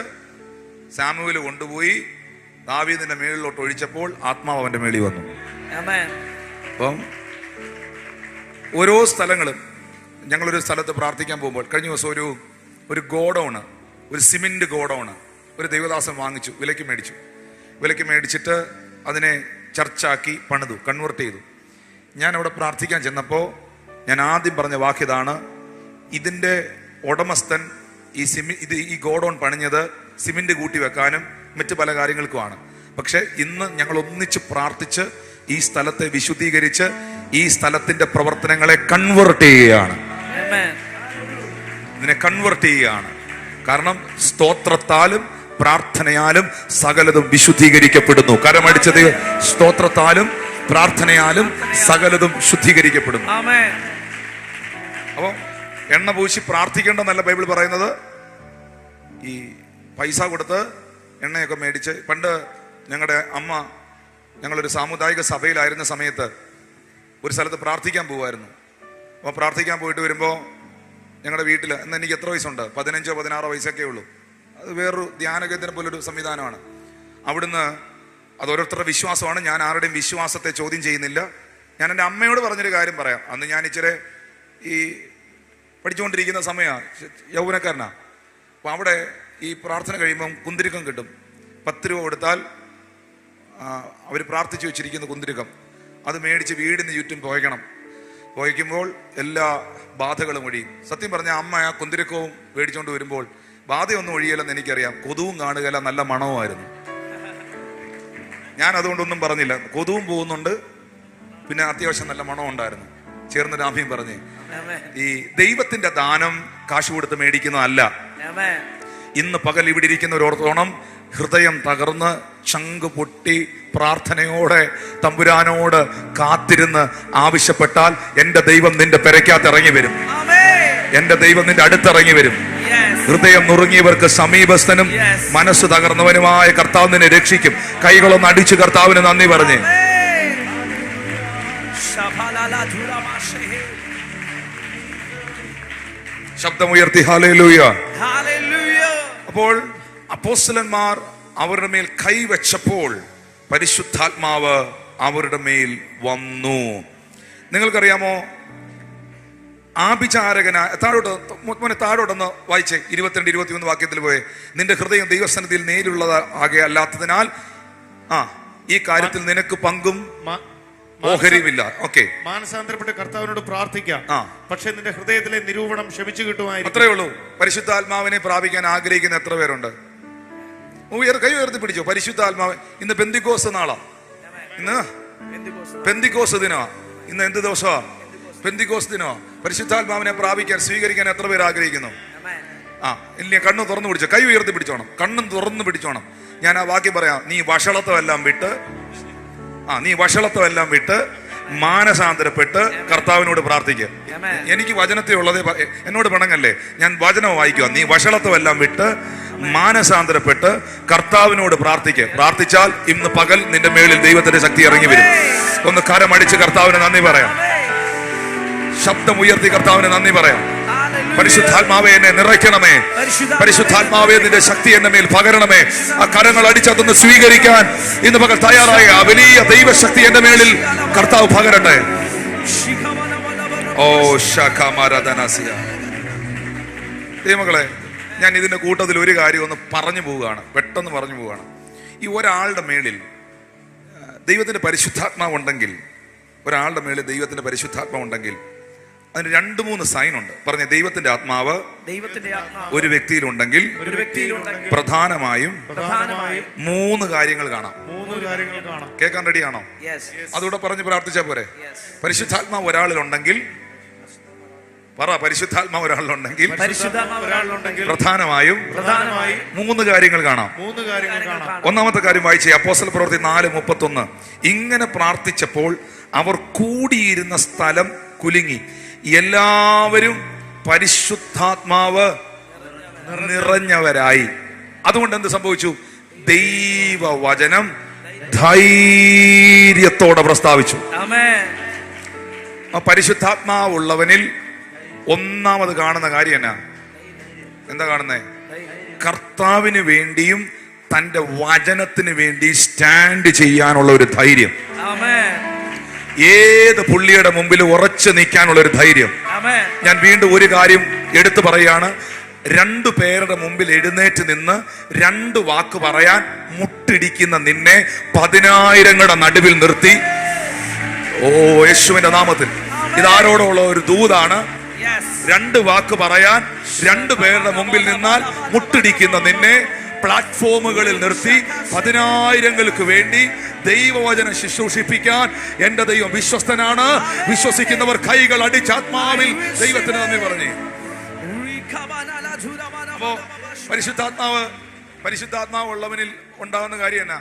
സാമുവേൽ കൊണ്ടുപോയി ദാവീദിന്റെ മേളിലോട്ട് ഒഴിച്ചപ്പോൾ ആത്മാവ് അവന്റെ മേളിൽ വന്നു. അപ്പം ഓരോ സ്ഥലങ്ങളും, ഞങ്ങളൊരു സ്ഥലത്ത് പ്രാർത്ഥിക്കാൻ പോകുമ്പോൾ കഴിഞ്ഞ ദിവസം ഒരു ഗോഡൗണ്, ഒരു സിമെന്റ് ഗോഡൗണ് ഒരു ദൈവദാസൻ വാങ്ങിച്ചു, വിലയ്ക്ക് മേടിച്ചു. വിലയ്ക്ക് മേടിച്ചിട്ട് അതിനെ ചർച്ചാക്കി പണിതു, കൺവേർട്ട് ചെയ്തു. ഞാൻ അവിടെ പ്രാർത്ഥിക്കാൻ ചെന്നപ്പോൾ ഞാൻ ആദ്യം പറഞ്ഞ വാക്യതാണ്, ഇതിൻ്റെ ഉടമസ്ഥൻ ഈ ഗോഡൗൺ പണിഞ്ഞത് സിമെന്റ് കൂട്ടി വെക്കാനും മറ്റു പല കാര്യങ്ങൾക്കുമാണ്. പക്ഷെ ഇന്ന് ഞങ്ങൾ ഒന്നിച്ച് പ്രാർത്ഥിച്ച് ഈ സ്ഥലത്തെ വിശുദ്ധീകരിച്ച് ഈ സ്ഥലത്തിന്റെ പ്രവർത്തനങ്ങളെ കൺവേർട്ട് ചെയ്യുകയാണ്. ഇതിനെ കൺവേർട്ട് ചെയ്യുകയാണ്. കാരണം സ്തോത്രത്താലും പ്രാർത്ഥനയാലും സകലതും വിശുദ്ധീകരിക്കപ്പെടുന്നു. കരമടിച്ചത് സ്തോത്രത്താലും പ്രാർത്ഥനയാലും സകലതും ശുദ്ധീകരിക്കപ്പെടുന്നു. അപ്പൊ എണ്ണ പൂശി പ്രാർത്ഥിക്കേണ്ടെന്നല്ല ബൈബിൾ പറയുന്നത്. ഈ പൈസ കൊടുത്ത് എണ്ണയൊക്കെ മേടിച്ച്, പണ്ട് ഞങ്ങളുടെ അമ്മ, ഞങ്ങളൊരു സാമുദായിക സഭയിലായിരുന്ന സമയത്ത് ഒരു സ്ഥലത്ത് പ്രാർത്ഥിക്കാൻ പോകുമായിരുന്നു. അപ്പോൾ പ്രാർത്ഥിക്കാൻ പോയിട്ട് വരുമ്പോൾ ഞങ്ങളുടെ വീട്ടിൽ, ഇന്ന് എനിക്ക് എത്ര വയസ്സുണ്ട്, 15-16 വയസ്സൊക്കെ ഉള്ളൂ. അത് വേറൊരു ധ്യാനകേന്ദ്രം പോലൊരു സംവിധാനമാണ്. അവിടുന്ന് അത് ഓരോരുത്തരുടെ വിശ്വാസമാണ്, ഞാൻ ആരുടെയും വിശ്വാസത്തെ ചോദ്യം ചെയ്യുന്നില്ല. ഞാൻ എൻ്റെ അമ്മയോട് പറഞ്ഞൊരു കാര്യം പറയാം. അന്ന് ഞാൻ ഇച്ചിരി ഈ പഠിച്ചുകൊണ്ടിരിക്കുന്ന സമയമാണ്, യൗവനക്കാരനാണ്. അപ്പോൾ അവിടെ ഈ പ്രാർത്ഥന കഴിയുമ്പം കുന്തിരിക്കം കിട്ടും. 10 രൂപ കൊടുത്താൽ അവർ പ്രാർത്ഥിച്ചു വെച്ചിരിക്കുന്ന കുന്തിരിക്കം അത് മേടിച്ച് വീടിന് ചുറ്റും പുകയ്ക്കണം. പുകയ്ക്കുമ്പോൾ എല്ലാ ബാധകളും ഒഴിയും. സത്യം പറഞ്ഞാൽ അമ്മ ആ കുന്തിരിക്കവും മേടിച്ചുകൊണ്ട് വരുമ്പോൾ ബാധയൊന്നും ഒഴിയല്ലെന്ന് എനിക്കറിയാം. കൊതുവും കാണുകയില്ല, നല്ല മണവുമായിരുന്നു. ഞാൻ അതുകൊണ്ടൊന്നും പറഞ്ഞില്ല. കൊതുവും പോകുന്നുണ്ട്, പിന്നെ അത്യാവശ്യം നല്ല മണം ഉണ്ടായിരുന്നു. ചേർന്ന് രാമ്യം പറഞ്ഞ്, ഈ ദൈവത്തിന്റെ ദാനം കാശ് കൊടുത്ത് മേടിക്കുന്നതല്ല. ഇന്ന് പകൽ ഇവിടെ ഇരിക്കുന്നവരോർത്തോണം, ഹൃദയം തകർന്ന് ചങ്ക് പൊട്ടി പ്രാർത്ഥനയോടെ തമ്പുരാനോട് കാത്തിരുന്ന് ആവശ്യപ്പെട്ടാൽ എന്റെ ദൈവം നിന്റെ പെരയ്ക്കകത്ത് ഇറങ്ങി വരും. എന്റെ ദൈവം നിന്റെ അടുത്തിറങ്ങി വരും. ഹൃദയം നുറുങ്ങിയവർക്ക് സമീപസ്ഥനും മനസ്സ് തകർന്നവനുമായ കർത്താവ് നിന്നെ രക്ഷിക്കും. കൈകളൊന്ന് അടിച്ച് കർത്താവിന് നന്ദി പറഞ്ഞേ. ശബ്ദമുയർത്തി ഹല്ലേലൂയ. അപ്പോൾ അപ്പോസ്തലന്മാർ അവരുടെ മേൽ കൈവച്ചപ്പോൾ പരിശുദ്ധാത്മാവ് അവരുടെ മേൽ വന്നു. നിങ്ങൾക്കറിയാമോ, ആഭിചാരകനായ താഴോട്ടൊന്ന് വായിച്ചേ, 22-21 വാക്യത്തിൽ പോയെ, നിന്റെ ഹൃദയം ദൈവസന്നിധിയിൽ നേരിലുള്ളത് ആകെ അല്ലാത്തതിനാൽ ഈ കാര്യത്തിൽ നിനക്ക് പങ്കും ഓഹരിയുമില്ല. ഓക്കെ, മാനസാന്തരപ്പെട്ട് കർത്താവിനോട് പ്രാർത്ഥിക്കാം, പക്ഷെ നിന്റെ ഹൃദയത്തിലെ നിരൂപണം ക്ഷമിച്ചു കിട്ടുമായിരിക്കും. അത്രേ ഉള്ളൂ. പരിശുദ്ധാത്മാവിനെ പ്രാപിക്കാൻ ആഗ്രഹിക്കുന്ന എത്ര പേരുണ്ട്? കൈ ഉയർത്തി പിടിച്ചോ. പരിശുദ്ധാത്മാവ്, ഇന്ന് പെന്തിക്കോസ് നാളാ, ഇന്ന് പെന്തിക്കോസ് ദിനമാ. ഇന്ന് എന്ത് ദിവസമാ? പെന്തിക്കോസ് ദിനമാ. പരിശുദ്ധാത്മാവിനെ പ്രാപിക്കാൻ സ്വീകരിക്കാൻ എത്ര പേര് ആഗ്രഹിക്കുന്നു? ഇല്ല, കണ്ണു തുറന്നു പിടിച്ചോ. കൈ ഉയർത്തി പിടിച്ചോണം, കണ്ണും തുറന്നു പിടിച്ചോണം. ഞാൻ ആ വാക്യം പറയാം. നീ വഷളത്വമെല്ലാം വിട്ട് മാനസാന്തരപ്പെട്ട് കർത്താവിനോട് പ്രാർത്ഥിക്കുക. എനിക്ക് വചനത്തെ ഉള്ളതേ, എന്നോട് പിണങ്ങല്ലേ, ഞാൻ വചനം വായിക്കുക. നീ വഷളത്വമെല്ലാം വിട്ട് മാനസാന്തരപ്പെട്ട് കർത്താവിനോട് പ്രാർത്ഥിക്കുക. പ്രാർത്ഥിച്ചാൽ ഇന്ന് പകൽ നിന്റെ മേളിൽ ദൈവത്തിന്റെ ശക്തി ഇറങ്ങി വരും. ഒന്ന് കരമടിച്ച് കർത്താവിന് നന്ദി പറയാം. ശബ്ദമുയർത്തി കർത്താവിന് നന്ദി പറയാം. പരിശുദ്ധാത്മാവെ എന്നെ നിറയ്ക്കണമേ. പരിശുദ്ധാത്മാവെ നിന്റെ ശക്തി എന്റെ മേൽ പകരണമേ. ആ കരങ്ങൾ അടിച്ചതൊന്ന് സ്വീകരിക്കാൻ ഇന്ന് പകൽ തയ്യാറായ ആ വലിയ ദൈവശക്തി എന്റെ മേളിൽ കർത്താവ് പകരട്ടെ. ഓ ശഖമരദനസിയ. ദൈവമക്കളെ, ഞാൻ ഇതിന്റെ കൂട്ടത്തിൽ ഒരു കാര്യം ഒന്ന് പറഞ്ഞു പോവുകയാണ്, പെട്ടെന്ന് പറഞ്ഞു പോവുകയാണ്. ഈ ഒരാളുടെ മേളിൽ ദൈവത്തിന്റെ പരിശുദ്ധാത്മാവ് ഉണ്ടെങ്കിൽ, ഒരാളുടെ മേളിൽ ദൈവത്തിന്റെ പരിശുദ്ധാത്മാവ് ഉണ്ടെങ്കിൽ അതിന് 2-3 സൈൻ ഉണ്ട്. പറഞ്ഞ ദൈവത്തിന്റെ ആത്മാവ് ഒരു വ്യക്തിയിലുണ്ടെങ്കിൽ പ്രധാനമായും 3 കാര്യങ്ങൾ കാണാം. കേൾക്കാൻ റെഡിയാണോ? അതുകൂടെ പറഞ്ഞ് പ്രാർത്ഥിച്ചാ പോരെ? പരിശുദ്ധാത്മാവ് ഒരാളിലുണ്ടെങ്കിൽ പരിശുദ്ധാത്മാവ് ഒരാളിലുണ്ടെങ്കിൽ പ്രധാനമായും 3 കാര്യങ്ങൾ കാണാം. ഒന്നാമത്തെ കാര്യം വായിച്ചേ, അപ്പോസ്തല പ്രവൃത്തി 4:31. ഇങ്ങനെ പ്രാർത്ഥിച്ചപ്പോൾ അവർ കൂടിയിരുന്ന സ്ഥലം കുലുങ്ങി, എല്ലാവരും പരിശുദ്ധാത്മാവ് നിറഞ്ഞവരായി. അതുകൊണ്ട് എന്ത് സംഭവിച്ചു? ദൈവവചനം ധൈര്യത്തോടെ പ്രസ്താവിച്ചു. പരിശുദ്ധാത്മാവ് ഉള്ളവനിൽ ഒന്നാമത് കാണുന്ന കാര്യം എന്താ കാണുന്നേ? കർത്താവിന് വേണ്ടിയും തന്റെ വചനത്തിന് വേണ്ടി സ്റ്റാൻഡ് ചെയ്യാനുള്ള ഒരു ധൈര്യം. ഏത് പുള്ളിയുടെ മുമ്പിൽ ഉറച്ചു നിൽക്കാനുള്ള ഒരു ധൈര്യം. ഞാൻ വീണ്ടും ഒരു കാര്യം എടുത്തു പറയാണ്, രണ്ടു പേരുടെ മുമ്പിൽ എഴുന്നേറ്റ് നിന്ന് രണ്ട് വാക്ക് പറയാൻ മുട്ടിടിക്കുന്ന നിന്നെ 10,000ങ്ങളുടെ നടുവിൽ നിർത്തി. ഓ യേശുവിന്റെ നാമത്തിൽ ഇതാരോടുള്ള ഒരു ദൂതാണ്. രണ്ട് വാക്ക് പറയാൻ രണ്ടു പേരുടെ മുമ്പിൽ നിന്നാൽ മുട്ടിടിക്കുന്ന നിന്നെ പ്ലാറ്റ്ഫോമുകളിൽ നിർത്തി 10,000ങ്ങൾക്ക് വേണ്ടി ദൈവവചനം ശുശ്രൂഷിപ്പിക്കാൻ എന്റെ ദൈവം വിശ്വസ്തനാണ്. വിശ്വസിക്കുന്നവർ കൈകൾ അടിച്ചാത്മാവിൽ ദൈവത്തിന് നന്ദി പറഞ്ഞേ. അപ്പോ പരിശുദ്ധാത്മാവ് ഉള്ളവനിൽ ഉണ്ടാകുന്ന കാര്യം എന്നാ?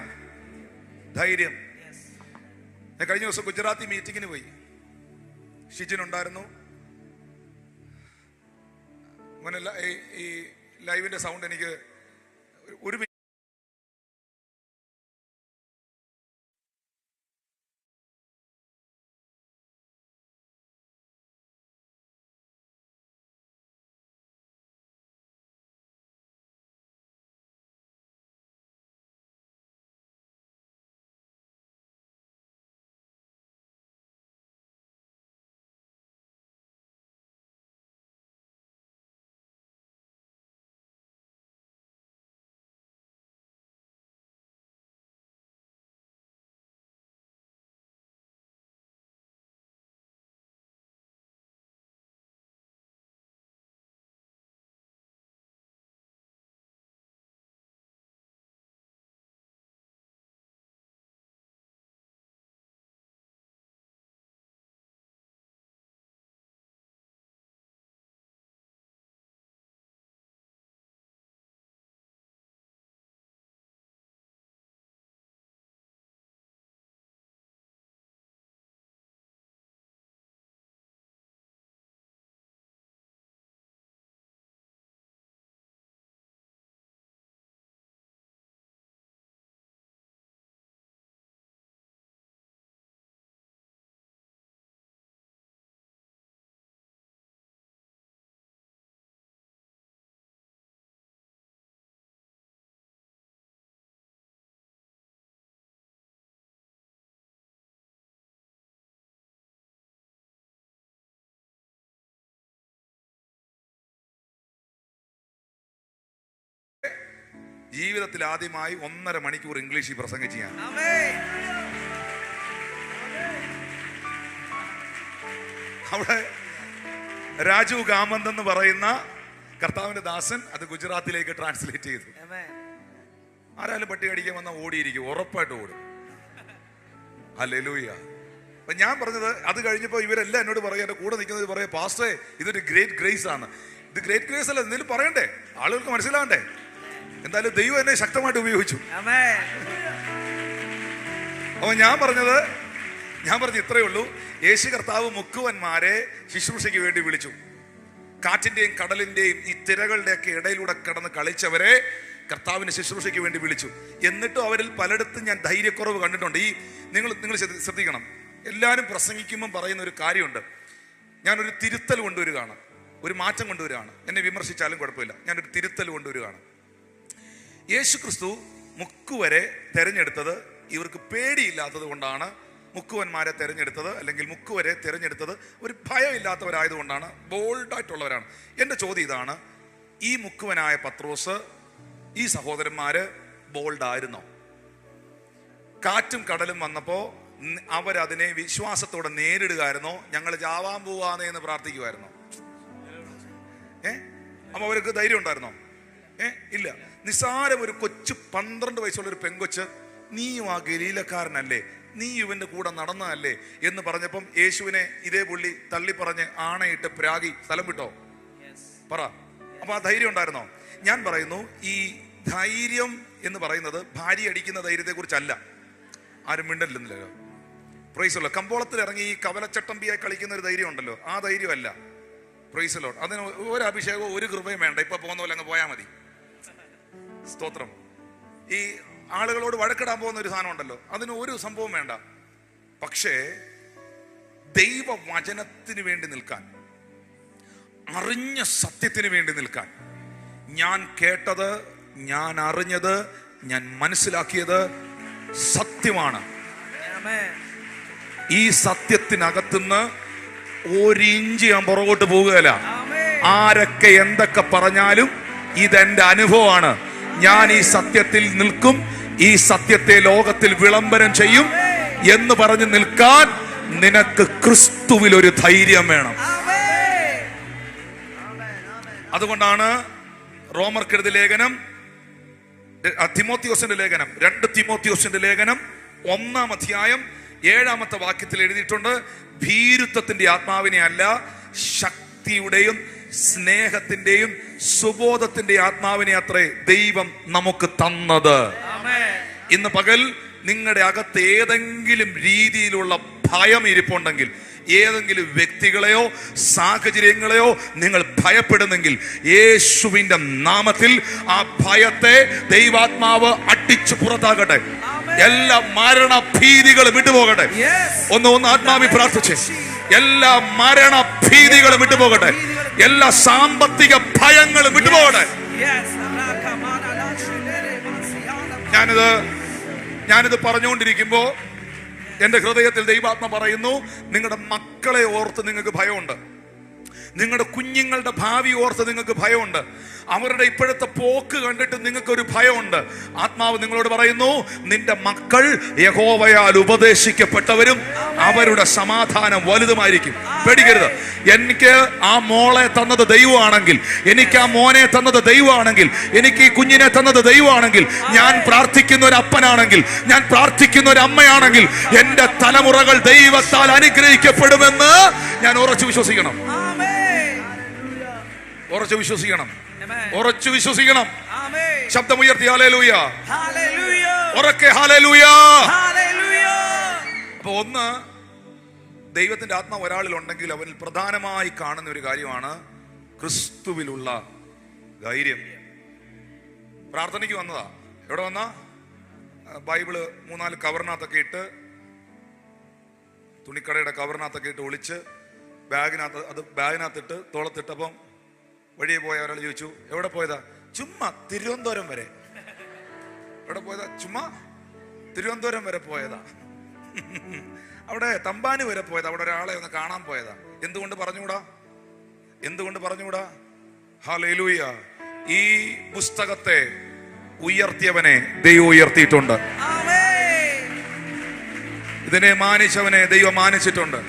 ധൈര്യം. ഞാൻ കഴിഞ്ഞ ദിവസം ഗുജറാത്തി മീറ്റിങ്ങിന് പോയി. ഷിജിൻ ഉണ്ടായിരുന്നു. ഈ ലൈവിന്റെ സൗണ്ട് എനിക്ക് ഒരു ജീവിതത്തിൽ ആദ്യമായി 1.5 മണിക്കൂർ ഇംഗ്ലീഷിൽ പ്രസംഗിച്ച് ഞാൻ അവിടെ രാജു കാമന്ത് എന്ന് പറയുന്ന കർത്താവിന്റെ ദാസൻ അത് ഗുജറാത്തിലേക്ക് ട്രാൻസ്ലേറ്റ് ചെയ്തു. ആരാലും പട്ടി കടിക്കാൻ വന്നാൽ ഓടിയിരിക്കും, ഉറപ്പായിട്ട് ഓടും. ഹല്ലേലൂയ. അപ്പൊ ഞാൻ പറഞ്ഞത് അത് കഴിഞ്ഞപ്പോ ഇവരെല്ലാം എന്നോട് പറയാം, എന്റെ കൂടെ നിൽക്കുന്നത് പറയാം, പാസ്റ്റേ ഇതൊരു ഗ്രേറ്റ് ഗ്രേസ് ആണ്. ഇത് ഗ്രേറ്റ് ഗ്രേസ് അല്ല, എന്തെങ്കിലും പറയണ്ടേ, ആളുകൾക്ക് മനസ്സിലാവണ്ടേ. എന്തായാലും ദൈവം എന്നെ ശക്തമായിട്ട് ഉപയോഗിച്ചു. അപ്പൊ ഞാൻ പറഞ്ഞു ഇത്രയേ ഉള്ളൂ. യേശു കർത്താവ് മുക്കുവന്മാരെ ശുശ്രൂഷയ്ക്ക് വേണ്ടി വിളിച്ചു. കാറ്റിന്റെയും കടലിന്റെയും ഈ തിരകളുടെയൊക്കെ ഇടയിലൂടെ കിടന്ന് കളിച്ചവരെ കർത്താവിന്റെ ശുശ്രൂഷയ്ക്ക് വേണ്ടി വിളിച്ചു. എന്നിട്ടും അവരിൽ പലയിടത്തും ഞാൻ ധൈര്യക്കുറവ് കണ്ടിട്ടുണ്ട്. നിങ്ങൾ ശ്രദ്ധിക്കണം, എല്ലാവരും പ്രസംഗിക്കുമ്പം പറയുന്ന ഒരു കാര്യമുണ്ട്. ഞാനൊരു തിരുത്തൽ കൊണ്ടുവരികയാണ്, ഒരു മാറ്റം കൊണ്ടുവരികയാണ്. എന്നെ വിമർശിച്ചാലും കുഴപ്പമില്ല, ഞാനൊരു തിരുത്തൽ കൊണ്ടുവരികയാണ്. യേശു ക്രിസ്തു മുക്കുവരെ തെരഞ്ഞെടുത്തത് ഇവർക്ക് പേടിയില്ലാത്തത് കൊണ്ടാണ് മുക്കുവന്മാരെ തെരഞ്ഞെടുത്തത്, അല്ലെങ്കിൽ മുക്കുവരെ തിരഞ്ഞെടുത്തത് ഒരു ഭയമില്ലാത്തവരായതുകൊണ്ടാണ്, ബോൾഡായിട്ടുള്ളവരാണ്. എൻ്റെ ചോദ്യം ഇതാണ്, ഈ മുക്കുവനായ പത്രോസ്, ഈ സഹോദരന്മാര് ബോൾഡായിരുന്നോ? കാറ്റും കടലും വന്നപ്പോ അവരതിനെ വിശ്വാസത്തോടെ നേരിടുകയായിരുന്നോ? ഞങ്ങൾ ചാവാൻ പോവാന്നേ എന്ന് പ്രാർത്ഥിക്കുമായിരുന്നോ? അപ്പൊ അവർക്ക് ധൈര്യം ഉണ്ടായിരുന്നോ? ഇല്ല. നിസ്സാരം ഒരു കൊച്ചു 12 വയസ്സുള്ള ഒരു പെങ്കൊച്ച്, നീയും ആ ഗലീലക്കാരനല്ലേ, നീ ഇവന്റെ കൂടെ നടന്നതല്ലേ എന്ന് പറഞ്ഞപ്പം യേശുവിനെ ഇതേ പുള്ളി തള്ളി പറഞ്ഞ് ആണയിട്ട് പ്രാഗി സ്ഥലം വിട്ടോ? പറ. അപ്പൊ ആ ധൈര്യം ഉണ്ടായിരുന്നോ? ഞാൻ പറയുന്നു, ഈ ധൈര്യം എന്ന് പറയുന്നത് ഭാര്യ അടിക്കുന്ന ധൈര്യത്തെ കുറിച്ചല്ല. ആരും മിണ്ടല്ലോ. പ്രൈസല്ലോ. കമ്പോളത്തിൽ ഇറങ്ങി ഈ കവലച്ചട്ടമ്പിയായി കളിക്കുന്ന ഒരു ധൈര്യം ഉണ്ടല്ലോ, ആ ധൈര്യമല്ല. പ്രൈസല്ലോ. അതിന് ഒരു അഭിഷേകവും ഒരു കൃപയും വേണ്ട. ഇപ്പൊ പോകുന്ന പോലെ അങ്ങ് പോയാൽ മതി. സ്തോത്രം. ഈ ആളുകളോട് വഴക്കിടാൻ പോകുന്ന ഒരു സാധനം ഉണ്ടല്ലോ, അതിന് ഒരു സംഭവം വേണ്ട. പക്ഷേ ദൈവവചനത്തിന് വേണ്ടി നിൽക്കാൻ, അറിഞ്ഞ സത്യത്തിന് വേണ്ടി നിൽക്കാൻ, ഞാൻ കേട്ടത്, ഞാൻ അറിഞ്ഞത്, ഞാൻ മനസ്സിലാക്കിയത് സത്യമാണ്. ഈ സത്യത്തിനകത്തുനിന്ന് 1 ഇഞ്ച് ഞാൻ പുറകോട്ട് പോകുകയല്ല. ആരൊക്കെ എന്തൊക്കെ പറഞ്ഞാലും ഇതെന്റെ അനുഭവമാണ്. ഞാൻ ഈ സത്യത്തിൽ നിൽക്കും, ഈ സത്യത്തെ ലോകത്തിൽ വിളംബരം ചെയ്യും എന്ന് പറഞ്ഞ് നിൽക്കാൻ നിനക്ക് ക്രിസ്തുവിൽ ഒരു ധൈര്യം വേണം. അതുകൊണ്ടാണ് റോമർക്കെഴുതിയ ലേഖനം, തിമോത്തിയോസിന്റെ ലേഖനം, 2 തിമോത്തിയോസിന്റെ ലേഖനം 1-ാം അധ്യായം 7-ാമത്തെ വാക്യത്തിൽ എഴുതിയിട്ടുണ്ട്, ഭീരുത്വത്തിന്റെ ആത്മാവിനെ അല്ല, ശക്തിയുടെയും സ്നേഹത്തിന്റെയും സുബോധത്തിന്റെ ആത്മാവിനെ അത്രേ ദൈവം നമുക്ക് തന്നത്. ഇന്ന് പകൽ നിങ്ങളുടെ അകത്ത് ഏതെങ്കിലും രീതിയിലുള്ള ഭയം ഇരിപ്പുണ്ടെങ്കിൽ, ഏതെങ്കിലും വ്യക്തികളെയോ സാഹചര്യങ്ങളെയോ നിങ്ങൾ ഭയപ്പെടുന്നെങ്കിൽ, യേശുവിന്റെ നാമത്തിൽ ആ ഭയത്തെ ദൈവാത്മാവ് അടിച്ചു പുറത്താകട്ടെ. എല്ലാ മരണഭീതികളും വിട്ടുപോകട്ടെ. ഒന്ന് ആത്മാവിൽ പ്രാർത്ഥിച്ച് എല്ലാ മരണഭീതികളും വിട്ടുപോകട്ടെ. എല്ലാ സാമ്പത്തിക ഭയങ്ങളും വിട്ടുപോകട്ടെ. ഞാനിത് പറഞ്ഞുകൊണ്ടിരിക്കുമ്പോ എന്റെ ഹൃദയത്തിൽ ദൈവാത്മ പറയുന്നു, നിങ്ങളുടെ മക്കളെ ഓർത്ത് നിങ്ങൾക്ക് ഭയമുണ്ട്, നിങ്ങളുടെ കുഞ്ഞുങ്ങളുടെ ഭാവി ഓർത്ത് നിങ്ങൾക്ക് ഭയമുണ്ട്, അവരുടെ ഇപ്പോഴത്തെ പോക്ക് കണ്ടിട്ട് നിങ്ങൾക്കൊരു ഭയമുണ്ട്. ആത്മാവ് നിങ്ങളോട് പറയുന്നു, നിന്റെ മക്കൾ യഹോവയാൽ ഉപദേശിക്കപ്പെട്ടവരും അവരുടെ സമാധാനം വലുതുമായിരിക്കും. പേടിക്കരുത്. എനിക്ക് ആ മോളെ തന്നത് ദൈവമാണെങ്കിൽ, എനിക്ക് ആ മോനെ തന്നത് ദൈവമാണെങ്കിൽ, എനിക്ക് ഈ കുഞ്ഞിനെ തന്നത് ദൈവമാണെങ്കിൽ, ഞാൻ പ്രാർത്ഥിക്കുന്ന ഒരു അപ്പനാണെങ്കിൽ, ഞാൻ പ്രാർത്ഥിക്കുന്ന ഒരു അമ്മയാണെങ്കിൽ, എന്റെ തലമുറകൾ ദൈവത്താൽ അനുഗ്രഹിക്കപ്പെടുമെന്ന് ഞാൻ ഉറച്ചു വിശ്വസിക്കണം. ഉറച്ചു വിശ്വസിക്കണം. ഉറച്ചു വിശ്വസിക്കണം. ശബ്ദമുയർത്തി ഹല്ലേലൂയ, ഉറക്കെ ഹല്ലേലൂയ. അപ്പൊ ഒന്ന്, ദൈവത്തിന്റെ ആത്മാവ് ഒരാളിൽ ഉണ്ടെങ്കിൽ അവനിൽ പ്രധാനമായി കാണുന്ന ഒരു കാര്യമാണ് ക്രിസ്തുവിലുള്ള ധൈര്യം. പ്രാർത്ഥനയ്ക്ക് വന്നതാ. എവിടെ വന്ന? ബൈബിള് 3-4 കവറിനകത്തൊക്കെ ഇട്ട്, തുണിക്കടയുടെ കവറിനകത്തൊക്കെ ഇട്ട് ഒളിച്ച് ബാഗിനകത്തിട്ട് തോളത്തിട്ടപ്പം വഴിയെ പോയ ഒരാൾ ചോദിച്ചു, എവിടെ പോയതാ? ചുമ്മാ തിരുവനന്തപുരം വരെ. എവിടെ പോയതാ? ചുമ്മാ തിരുവനന്തപുരം വരെ പോയതാ. അവിടെ തമ്പാന് വരെ പോയതാ. അവിടെ ഒരാളെ ഒന്ന് കാണാൻ പോയതാ. എന്തുകൊണ്ട് പറഞ്ഞുകൂടാ? എന്തുകൊണ്ട് പറഞ്ഞുകൂടാ? ഹല്ലേലൂയ. ഈ പുസ്തകത്തെ ഉയർത്തിയവനെ ദൈവം ഉയർത്തിയിട്ടുണ്ട്. ഇതിനെ മാനിച്ചവനെ ദൈവം മാനിച്ചിട്ടുണ്ട്.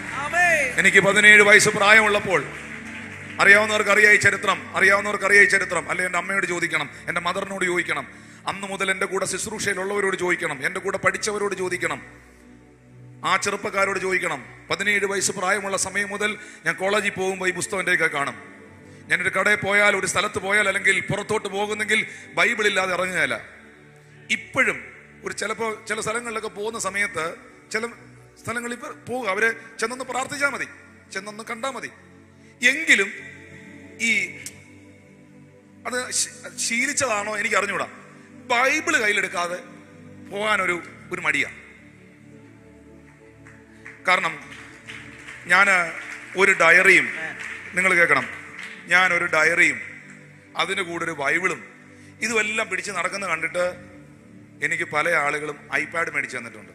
എനിക്ക് 17 വയസ്സ് പ്രായമുള്ളപ്പോൾ, അറിയാവുന്നവർക്ക് അറിയായി ചരിത്രം, അല്ലെ എൻ്റെ അമ്മയോട് ചോദിക്കണം, എൻ്റെ മദറിനോട് ചോദിക്കണം, അന്ന് മുതൽ എൻ്റെ കൂടെ ശുശ്രൂഷയിലുള്ളവരോട് ചോദിക്കണം, എൻ്റെ കൂടെ പഠിച്ചവരോട് ചോദിക്കണം, ആ ചെറുപ്പക്കാരോട് ചോദിക്കണം. 17 വയസ്സ് പ്രായമുള്ള സമയം മുതൽ ഞാൻ കോളേജിൽ പോകുമ്പോൾ ഈ പുസ്തകം എൻ്റെ കയ്യിൽ കാണും. ഞാനൊരു കടയിൽ പോയാൽ, ഒരു സ്ഥലത്ത് പോയാൽ, അല്ലെങ്കിൽ പുറത്തോട്ട് പോകുന്നെങ്കിൽ ബൈബിൾ ഇല്ലാതെ ഇറങ്ങുകയില്ല. ഇപ്പോഴും ചിലപ്പോൾ ചില സ്ഥലങ്ങളിലൊക്കെ പോകുന്ന സമയത്ത്, ചില സ്ഥലങ്ങളിൽ പോകുക, അവരെ ചെന്നൊന്ന് പ്രാർത്ഥിച്ചാൽ മതി, ചെന്നൊന്ന് കണ്ടാൽ മതി. എങ്കിലും അത് ശീലിച്ചതാണോ എനിക്ക് അറിഞ്ഞൂടാ, ബൈബിള് കയ്യിലെടുക്കാതെ പോകാനൊരു മടിയാ. കാരണം ഞാൻ ഒരു ഡയറിയും, നിങ്ങൾ കേൾക്കണം, ഞാനൊരു ഡയറിയും അതിന് കൂടെ ഒരു ബൈബിളും ഇതുമെല്ലാം പിടിച്ച് നടക്കുന്ന കണ്ടിട്ട് എനിക്ക് പല ആളുകളും ഐപാഡ് മേടിച്ച് തന്നിട്ടുണ്ട്.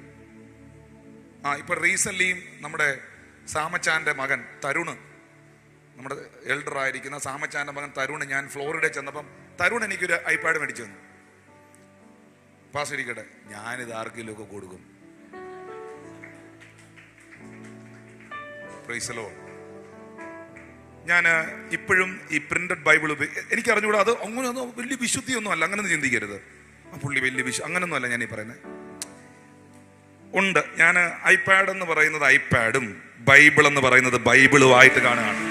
ഇപ്പൊ റീസെന്റ്ലിയും നമ്മുടെ സാമച്ചാന്റെ മകൻ തരുണ്, നമ്മുടെ എൽഡർ ആയിരിക്കുന്ന സാമച്ചാന്റെ മകൻ തരുണ്, ഞാൻ ഫ്ലോറിഡയിൽ ചെന്നപ്പം തരുൺ എനിക്കൊരു ഐപാഡ് മേടിച്ചു തന്നു. പാസ് ഇരിക്കട്ടെ, ഞാനിത് ആർക്കെങ്കിലും ഒക്കെ കൊടുക്കും. Praise the Lord. ഞാൻ ഇപ്പോഴും ഈ പ്രിന്റഡ് ബൈബിൾ എനിക്ക് അറിഞ്ഞുകൂടാ. അത് അങ്ങനെ ഒന്നും വലിയ വിശുദ്ധിയൊന്നും അല്ല, അങ്ങനൊന്നും ചിന്തിക്കരുത്. പുള്ളി വലിയ അങ്ങനൊന്നും അല്ല ഞാൻ ഈ പറയുന്നത്. ഉണ്ട്, ഞാൻ ഐപാഡ് എന്ന് പറയുന്നത് ഐപാഡും ബൈബിൾ എന്ന് പറയുന്നത് ബൈബിളുമായിട്ട് കാണുകയാണ്.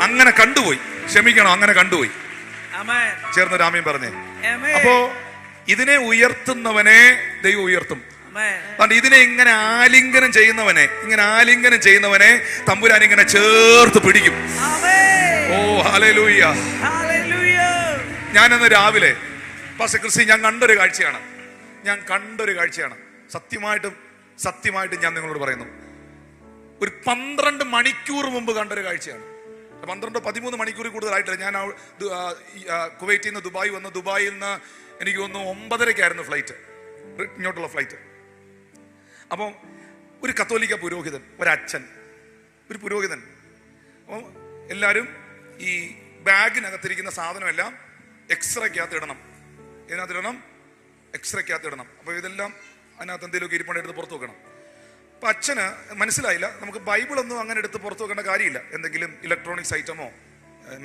അങ്ങനെ കണ്ടുപോയി, ക്ഷമിക്കണം, അങ്ങനെ കണ്ടുപോയി. ചേർന്ന് രാമയും പറഞ്ഞേ. അപ്പോ ഇതിനെ ഉയർത്തുന്നവനെ ദൈവം ഉയർത്തും. ഇതിനെ ഇങ്ങനെ ആലിംഗനം ചെയ്യുന്നവനെ തമ്പുരാൻ ഇങ്ങനെ ചേർത്ത് പിടിക്കും. ഓ ഹല്ലേലൂയ. ഞാനിന്ന് രാവിലെ പാസ്റ്റർ ക്രിസ്റ്റി ഞാൻ കണ്ടൊരു കാഴ്ചയാണ്. സത്യമായിട്ടും ഞാൻ നിങ്ങളോട് പറയുന്നു, ഒരു 12 മണിക്കൂർ മുമ്പ് കണ്ടൊരു കാഴ്ചയാണ്. 12-13 മണിക്കൂറിൽ കൂടുതലായിട്ടില്ല. ഞാൻ കുവൈറ്റിൽ നിന്ന് ദുബായ് വന്നു. ദുബായിൽ നിന്ന് എനിക്ക് തോന്നുന്നു 9:30 ഫ്ലൈറ്റ്, ഇങ്ങോട്ടുള്ള ഫ്ലൈറ്റ്. അപ്പം ഒരു കത്തോലിക്ക പുരോഹിതൻ, ഒരച്ഛൻ, ഒരു പുരോഹിതൻ. അപ്പോൾ എല്ലാവരും ഈ ബാഗിനകത്തിരിക്കുന്ന സാധനമെല്ലാം എക്സ്റേക്കകത്ത് ഇടണം. ഇതിനകത്തിടണം, എക്സ്റേക്കകത്ത് ഇടണം. അപ്പോൾ ഇതെല്ലാം അതിനകത്ത് എന്തെങ്കിലുമൊക്കെ ഇരിപ്പുണ്ട് എടുത്ത് പുറത്ത് വെക്കണം. അപ്പം അച്ഛന് മനസ്സിലായില്ല, നമുക്ക് ബൈബിളൊന്നും അങ്ങനെ എടുത്ത് പുറത്ത് വെക്കേണ്ട കാര്യമില്ല, എന്തെങ്കിലും ഇലക്ട്രോണിക്സ് ഐറ്റമോ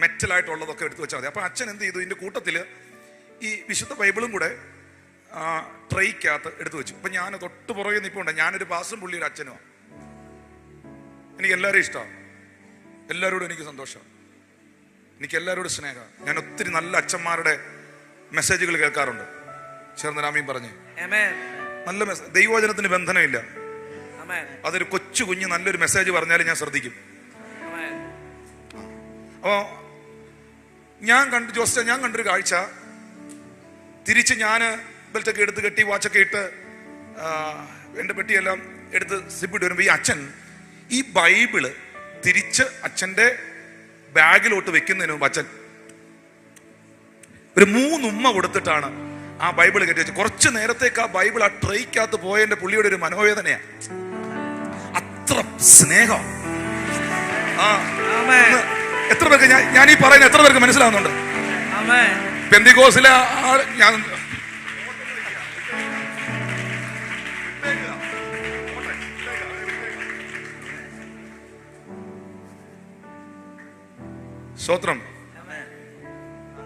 മെറ്റലായിട്ടുള്ളതൊക്കെ എടുത്ത് വെച്ചാൽ മതി. അപ്പം അച്ഛൻ എന്ത് ചെയ്തു, ഇതിൻ്റെ കൂട്ടത്തിൽ ഈ വിശുദ്ധ ബൈബിളും കൂടെ ട്രെയ്ക്കകത്ത് എടുത്തു വെച്ചു. അപ്പം ഞാൻ തൊട്ട് പുറകെ നിൽപ്പുണ്ട്. ഞാനൊരു പാസ്റ്ററും പുള്ളിയുടെ അച്ഛനുമാണ്. എനിക്ക് എല്ലാവരെയും ഇഷ്ടമാണ്, എല്ലാവരോടും എനിക്ക് സന്തോഷമാണ്, എനിക്ക് എല്ലാവരോടും സ്നേഹമാണ്. ഞാൻ ഒത്തിരി നല്ല അച്ഛന്മാരുടെ മെസ്സേജുകൾ കേൾക്കാറുണ്ട്. ചേർന്നരാമീൻ പറഞ്ഞ് നല്ല മെസ്സേജ്. ദൈവവചനത്തിന് ബന്ധനമില്ല. അതൊരു കൊച്ചു കുഞ്ഞ് നല്ലൊരു മെസ്സേജ് പറഞ്ഞാലും ഞാൻ ശ്രദ്ധിക്കും. അപ്പോ ഞാൻ കണ്ടൊരു കാഴ്ച, തിരിച്ച് ഞാൻ ബെൽറ്റൊക്കെ എടുത്ത് കെട്ടി വാച്ചൊക്കെ ഇട്ട് എൻ്റെ പെട്ടിയെല്ലാം എടുത്ത് സിപ്പിട്ട് വരുമ്പോൾ ഈ അച്ഛൻ ഈ ബൈബിള് തിരിച്ച് അച്ഛൻ്റെ ബാഗിലോട്ട് വെക്കുന്നതിന് മുമ്പ് അച്ഛൻ ഒരു 3 ഉമ്മ കൊടുത്തിട്ടാണ് ആ ബൈബിൾ കെട്ടി വെച്ചത്. കുറച്ച് നേരത്തേക്ക് ആ ബൈബിൾ ആ ട്രെയ്ക്കകത്ത് പോയതിന്റെ പുള്ളിയുടെ ഒരു മനോവേദനയാണ്. അത്ര സ്നേഹം. എത്ര പേർക്ക് ഞാൻ ഈ പറയുന്ന എത്ര പേർക്ക് മനസ്സിലാവുന്നുണ്ട്? പെന്തിക്കോസിലെ ഞാൻ സ്തോത്രം.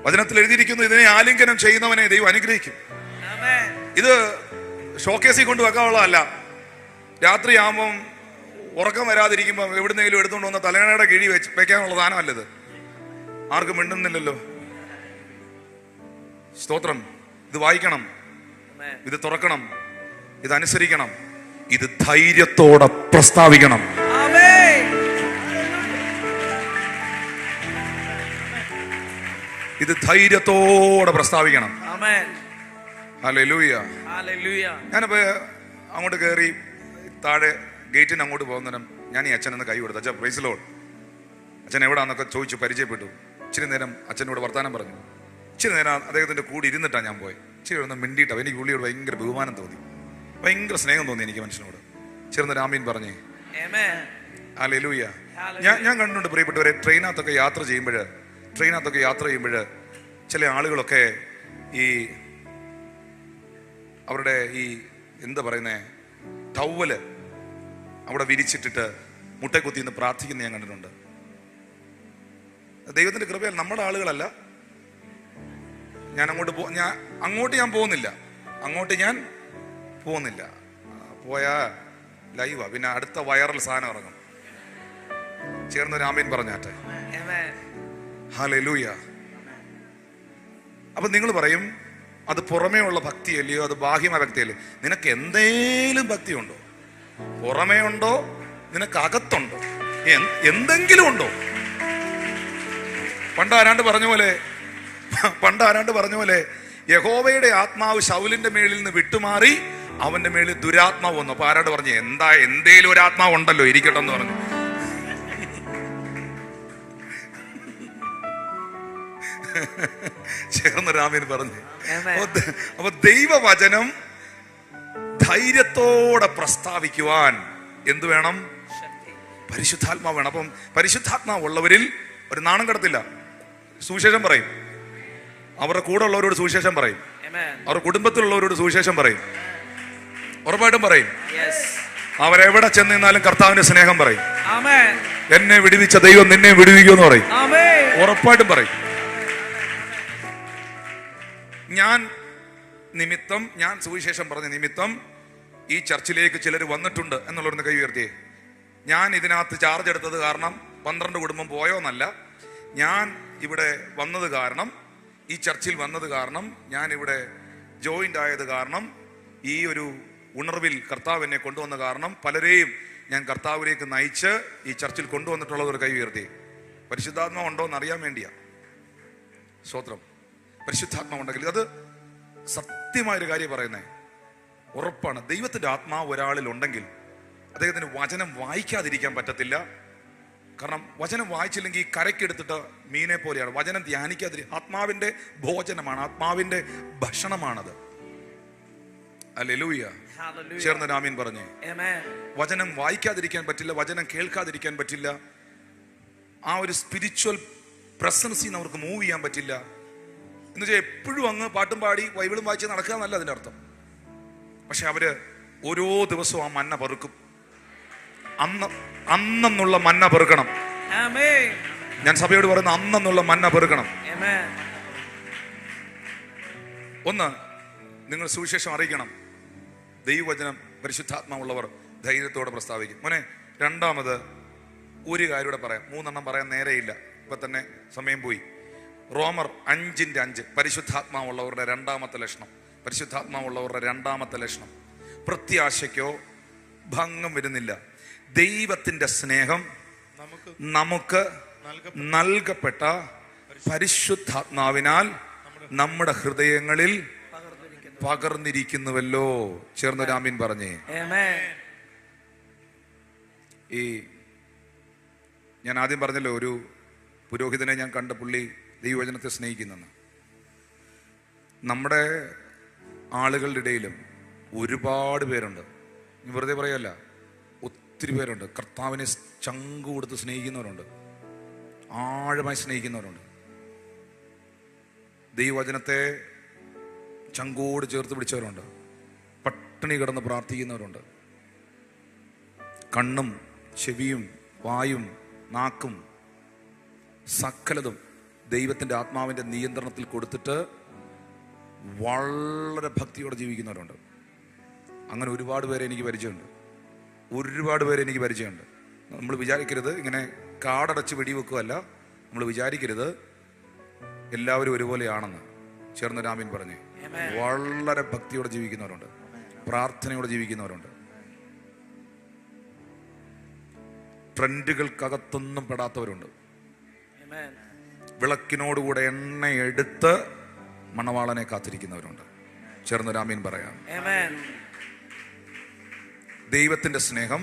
വചനത്തിൽ എഴുതിയിരിക്കുന്നു, ഇതിനെ ആലിംഗനം ചെയ്യുന്നവനെ ദൈവം അനുഗ്രഹിക്കും. ഇത് ഷോക്കേസിൽ കൊണ്ട് വെക്കാനുള്ളതല്ല. രാത്രിയാകുമ്പം ഉറക്കം വരാതിരിക്കുമ്പോൾ എവിടുന്നെങ്കിലും എടുത്തുകൊണ്ട് വന്ന തലയണയുടെ കിഴി വെക്കാനുള്ള സാധനമല്ലത്. ആർക്കും മിണ്ടുന്നില്ലല്ലോ. സ്തോത്രം. ഇത് വായിക്കണം, ഇത് തുറക്കണം, ഇത് അനുസരിക്കണം, ഇത് ധൈര്യത്തോടെ പ്രസ്താവിക്കണം. ഇത് ധൈര്യത്തോടെ പ്രസ്താവിക്കണം. ഹല്ലേലൂയ. ഞാനിപ്പോ അങ്ങോട്ട് കയറി താഴെ ഗേറ്റിന് അങ്ങോട്ട് പോകുന്നതിനും ഞാൻ ഈ അച്ഛനെന്ന് കൈ കൊടുത്തു. അച്ഛൻ പ്രൈസ് ലോർഡ്. അച്ഛൻ എവിടാന്നൊക്കെ ചോദിച്ചു, പരിചയപ്പെട്ടു. ഇച്ചിരി നേരം അച്ഛനോട് വർത്താനം പറഞ്ഞു. ഇച്ചിരി നേരം അദ്ദേഹത്തിന്റെ കൂടെ ഇരുന്നിട്ടാണ് ഞാൻ പോയി. ഇച്ചിരി ഒന്ന് മിണ്ടിയിട്ടാ. എനിക്ക് പുള്ളിയോട് ഭയങ്കര ബഹുമാനം തോന്നി, ഭയങ്കര സ്നേഹം തോന്നി എനിക്ക് മനുഷ്യനോട്. ചേർന്ന് രാമീൻ പറഞ്ഞേ ഹല്ലേലൂയ. ഞാൻ കണ്ടിട്ടുണ്ട് പ്രിയപ്പെട്ടവരെ, ട്രെയിനകത്തൊക്കെ യാത്ര ചെയ്യുമ്പോൾ ചില ആളുകളൊക്കെ ഈ അവരുടെ ഈ എന്താ പറയുന്നേ ടവല് അവിടെ വിരിച്ചിട്ടിട്ട് മുട്ടക്കുത്തി നിന്ന് പ്രാർത്ഥിക്കുന്ന ഞാൻ കണ്ടിട്ടുണ്ട്. ദൈവത്തിന്റെ കൃപയാൽ നമ്മുടെ ആളുകളല്ല. ഞാൻ അങ്ങോട്ട് ഞാൻ പോകുന്നില്ല. പോയാ ലൈവാ, പിന്നെ അടുത്ത വൈറൽ സാധനം ഇറങ്ങും. ചേർന്ന് രാമീൻ പറഞ്ഞാട്ടെ. ഹല്ലേലൂയ. അപ്പൊ നിങ്ങൾ പറയും, അത് പുറമേ ഉള്ള ഭക്തിയല്ലയോ, അത് ബാഹ്യമായ ഭക്തിയല്ലേ? നിനക്ക് എന്തേലും ഭക്തിയുണ്ടോ? പുറമേ ഉണ്ടോ, നിനക്ക് അകത്തുണ്ടോ, എന്തെങ്കിലും ഉണ്ടോ? പണ്ട് ആരാണ്ട് പറഞ്ഞ പോലെ യഹോവയുടെ ആത്മാവ് ശൗലിന്റെ മേളിൽ നിന്ന് വിട്ടുമാറി അവന്റെ മേളിൽ ദുരാത്മാവ് വന്നു. അപ്പൊ ആരാണ്ട് പറഞ്ഞു, എന്തേലും ഒരു ആത്മാവ് ഉണ്ടല്ലോ, ഇരിക്കട്ടെ എന്ന് പറഞ്ഞു. ചേർന്ന് രാമൻ പറഞ്ഞു. അപ്പൊ ദൈവവചനം ധൈര്യത്തോടെ പ്രസ്താവിക്കുവാൻ എന്ത് വേണം? പരിശുദ്ധാത്മാവ് വേണം. അപ്പം പരിശുദ്ധാത്മാവ് ഉള്ളവരിൽ ഒരു നാണം കടത്തില്ല. സുവിശേഷം പറയും, അവരുടെ കൂടെ ഉള്ളവരോട് സുവിശേഷം പറയും, അവരുടെ കുടുംബത്തിലുള്ളവരോട് സുവിശേഷം പറയും, ഉറപ്പായിട്ടും പറയും. അവരെവിടെ ചെന്ന് നിന്നാലും കർത്താവിന്റെ സ്നേഹം പറയും. എന്നെ വിടുവിച്ച ദൈവം നിന്നെ വിടുവിക്കുമെന്ന് പറയും, ഉറപ്പായിട്ടും പറയും. ഞാൻ സുവിശേഷം പറഞ്ഞ നിമിത്തം ഈ ചർച്ചിലേക്ക് ചിലർ വന്നിട്ടുണ്ട് എന്നുള്ളൊരു കൈ ഉയർത്തിയേ. ഞാൻ ഇതിനകത്ത് ചാർജ് എടുത്തത് കാരണം 12 കുടുംബം പോയോന്നല്ല. ഞാൻ ഇവിടെ വന്നത് കാരണം, ഈ ചർച്ചിൽ വന്നത് കാരണം, ഞാൻ ഇവിടെ ജോയിന്റ് ആയത് കാരണം, ഈ ഒരു ഉണർവിൽ കർത്താവ് എന്നെ കൊണ്ടുവന്ന കാരണം, പലരെയും ഞാൻ കർത്താവിലേക്ക് നയിച്ച് ഈ ചർച്ചിൽ കൊണ്ടുവന്നിട്ടുള്ളത് ഒരു കൈ ഉയർത്തി. പരിശുദ്ധാത്മാവ് ഉണ്ടോ എന്ന് അറിയാൻ വേണ്ടിയാ. സ്തോത്രം. പരിശുദ്ധാത്മാവ് ഉണ്ടെങ്കിൽ അത് സത്യമായൊരു കാര്യം പറയുന്നേ, ഉറപ്പാണ്. ദൈവത്തിന്റെ ആത്മാവ് ഒരാളിൽ ഉണ്ടെങ്കിൽ അദ്ദേഹത്തിന് വചനം വായിക്കാതിരിക്കാൻ പറ്റത്തില്ല. കാരണം വചനം വായിച്ചില്ലെങ്കിൽ ഈ കരക്കെടുത്തിട്ട് മീനെ പോലെയാണ്. വചനം ധ്യാനിക്കാതിരി ആത്മാവിന്റെ ഭോജനമാണ്, ആത്മാവിന്റെ ഭക്ഷണമാണത്. ഹല്ലേലൂയ. ചേർന്ന് ആമേൻ പറഞ്ഞേ. വചനം വായിക്കാതിരിക്കാൻ പറ്റില്ല, വചനം കേൾക്കാതിരിക്കാൻ പറ്റില്ല, ആ ഒരു സ്പിരിച്വൽ പ്രസൻസിൽ നിന്ന് അവർക്ക് മൂവ് ചെയ്യാൻ പറ്റില്ല. എന്ന് വെച്ചാൽ എപ്പോഴും അങ്ങ് പാട്ടും പാടി ബൈബിളും വായിച്ച് നടക്കുക എന്നല്ല അതിന്റെ അർത്ഥം. പക്ഷെ അവര് ഓരോ ദിവസവും ആ മന്ന പെറുക്കും. അന്നുള്ള മന്ന പെറുക്കണം. ഞാൻ സഭയോട് പറയുന്ന അന്നുള്ള മന്ന പെറുക്കണം. ഒന്ന്, നിങ്ങൾ സുവിശേഷം അറിയിക്കണം. ദൈവവചനം പരിശുദ്ധാത്മാവുള്ളവർ ധൈര്യത്തോടെ പ്രസ്താവിക്കും. മോനെ, രണ്ടാമത് ഒരു കാര്യം കൂടെ പറയാം. 3 പറയാൻ നേരെയില്ല, ഇപ്പൊ തന്നെ സമയം പോയി. റോമർ 5:5 പരിശുദ്ധാത്മാവുള്ളവരുടെ രണ്ടാമത്തെ ലക്ഷണം. പരിശുദ്ധാത്മാവുള്ളവരുടെ രണ്ടാമത്തെ ലക്ഷണം, പ്രത്യാശയ്ക്കോ ഭംഗം വരുന്നില്ല. ദൈവത്തിന്റെ സ്നേഹം നമുക്ക് നൽകപ്പെട്ട പരിശുദ്ധാത്മാവിനാൽ നമ്മുടെ ഹൃദയങ്ങളിൽ പകർന്നിരിക്കുന്നുവല്ലോ. ചേർന്നൊരു ആമീൻ പറഞ്ഞേ. ഈ ഞാൻ ആദ്യം പറഞ്ഞല്ലോ, ഒരു പുരോഹിതനെ ഞാൻ കണ്ട, പുള്ളി ദൈവവചനത്തെ സ്നേഹിക്കുന്നെന്ന്. നമ്മുടെ ആളുകളുടെ ഇടയിലും ഒരുപാട് പേരുണ്ട്, വെറുതെ പറയല്ല, ഒത്തിരി പേരുണ്ട് കർത്താവിനെ ചങ്കു കൊടുത്ത് സ്നേഹിക്കുന്നവരുണ്ട്, ആഴമായി സ്നേഹിക്കുന്നവരുണ്ട്. ദൈവവചനത്തെ ചങ്കോട് ചേർത്ത് പിടിച്ചവരുണ്ട്, പട്ടിണി കിടന്ന് പ്രാർത്ഥിക്കുന്നവരുണ്ട്. കണ്ണും ചെവിയും വായും നാക്കും സകലതും ദൈവത്തിൻ്റെ ആത്മാവിൻ്റെ നിയന്ത്രണത്തിൽ കൊടുത്തിട്ട് വളരെ ഭക്തിയോടെ ജീവിക്കുന്നവരുണ്ട്. അങ്ങനെ ഒരുപാട് പേരെ എനിക്ക് പരിചയമുണ്ട്. നമ്മൾ വിചാരിക്കരുത് ഇങ്ങനെ കാടടച്ച് വെടിവെക്കുകയല്ല, നമ്മൾ വിചാരിക്കരുത് എല്ലാവരും ഒരുപോലെയാണെന്ന്. ചേർന്നൊരു ആമീൻ പറഞ്ഞേ. വളരെ ഭക്തിയോടെ ജീവിക്കുന്നവരുണ്ട്, പ്രാർത്ഥനയോടെ ജീവിക്കുന്നവരുണ്ട്, ട്രെൻഡുകൾക്കകത്തൊന്നും പെടാത്തവരുണ്ട്. വിളക്കിനോടുകൂടെ എണ്ണ എടുത്ത് മണവാളനെ കാത്തിരിക്കുന്നവരുണ്ട്. ചേർന്നൊരു ആമീൻ പറയാം. ദൈവത്തിന്റെ സ്നേഹം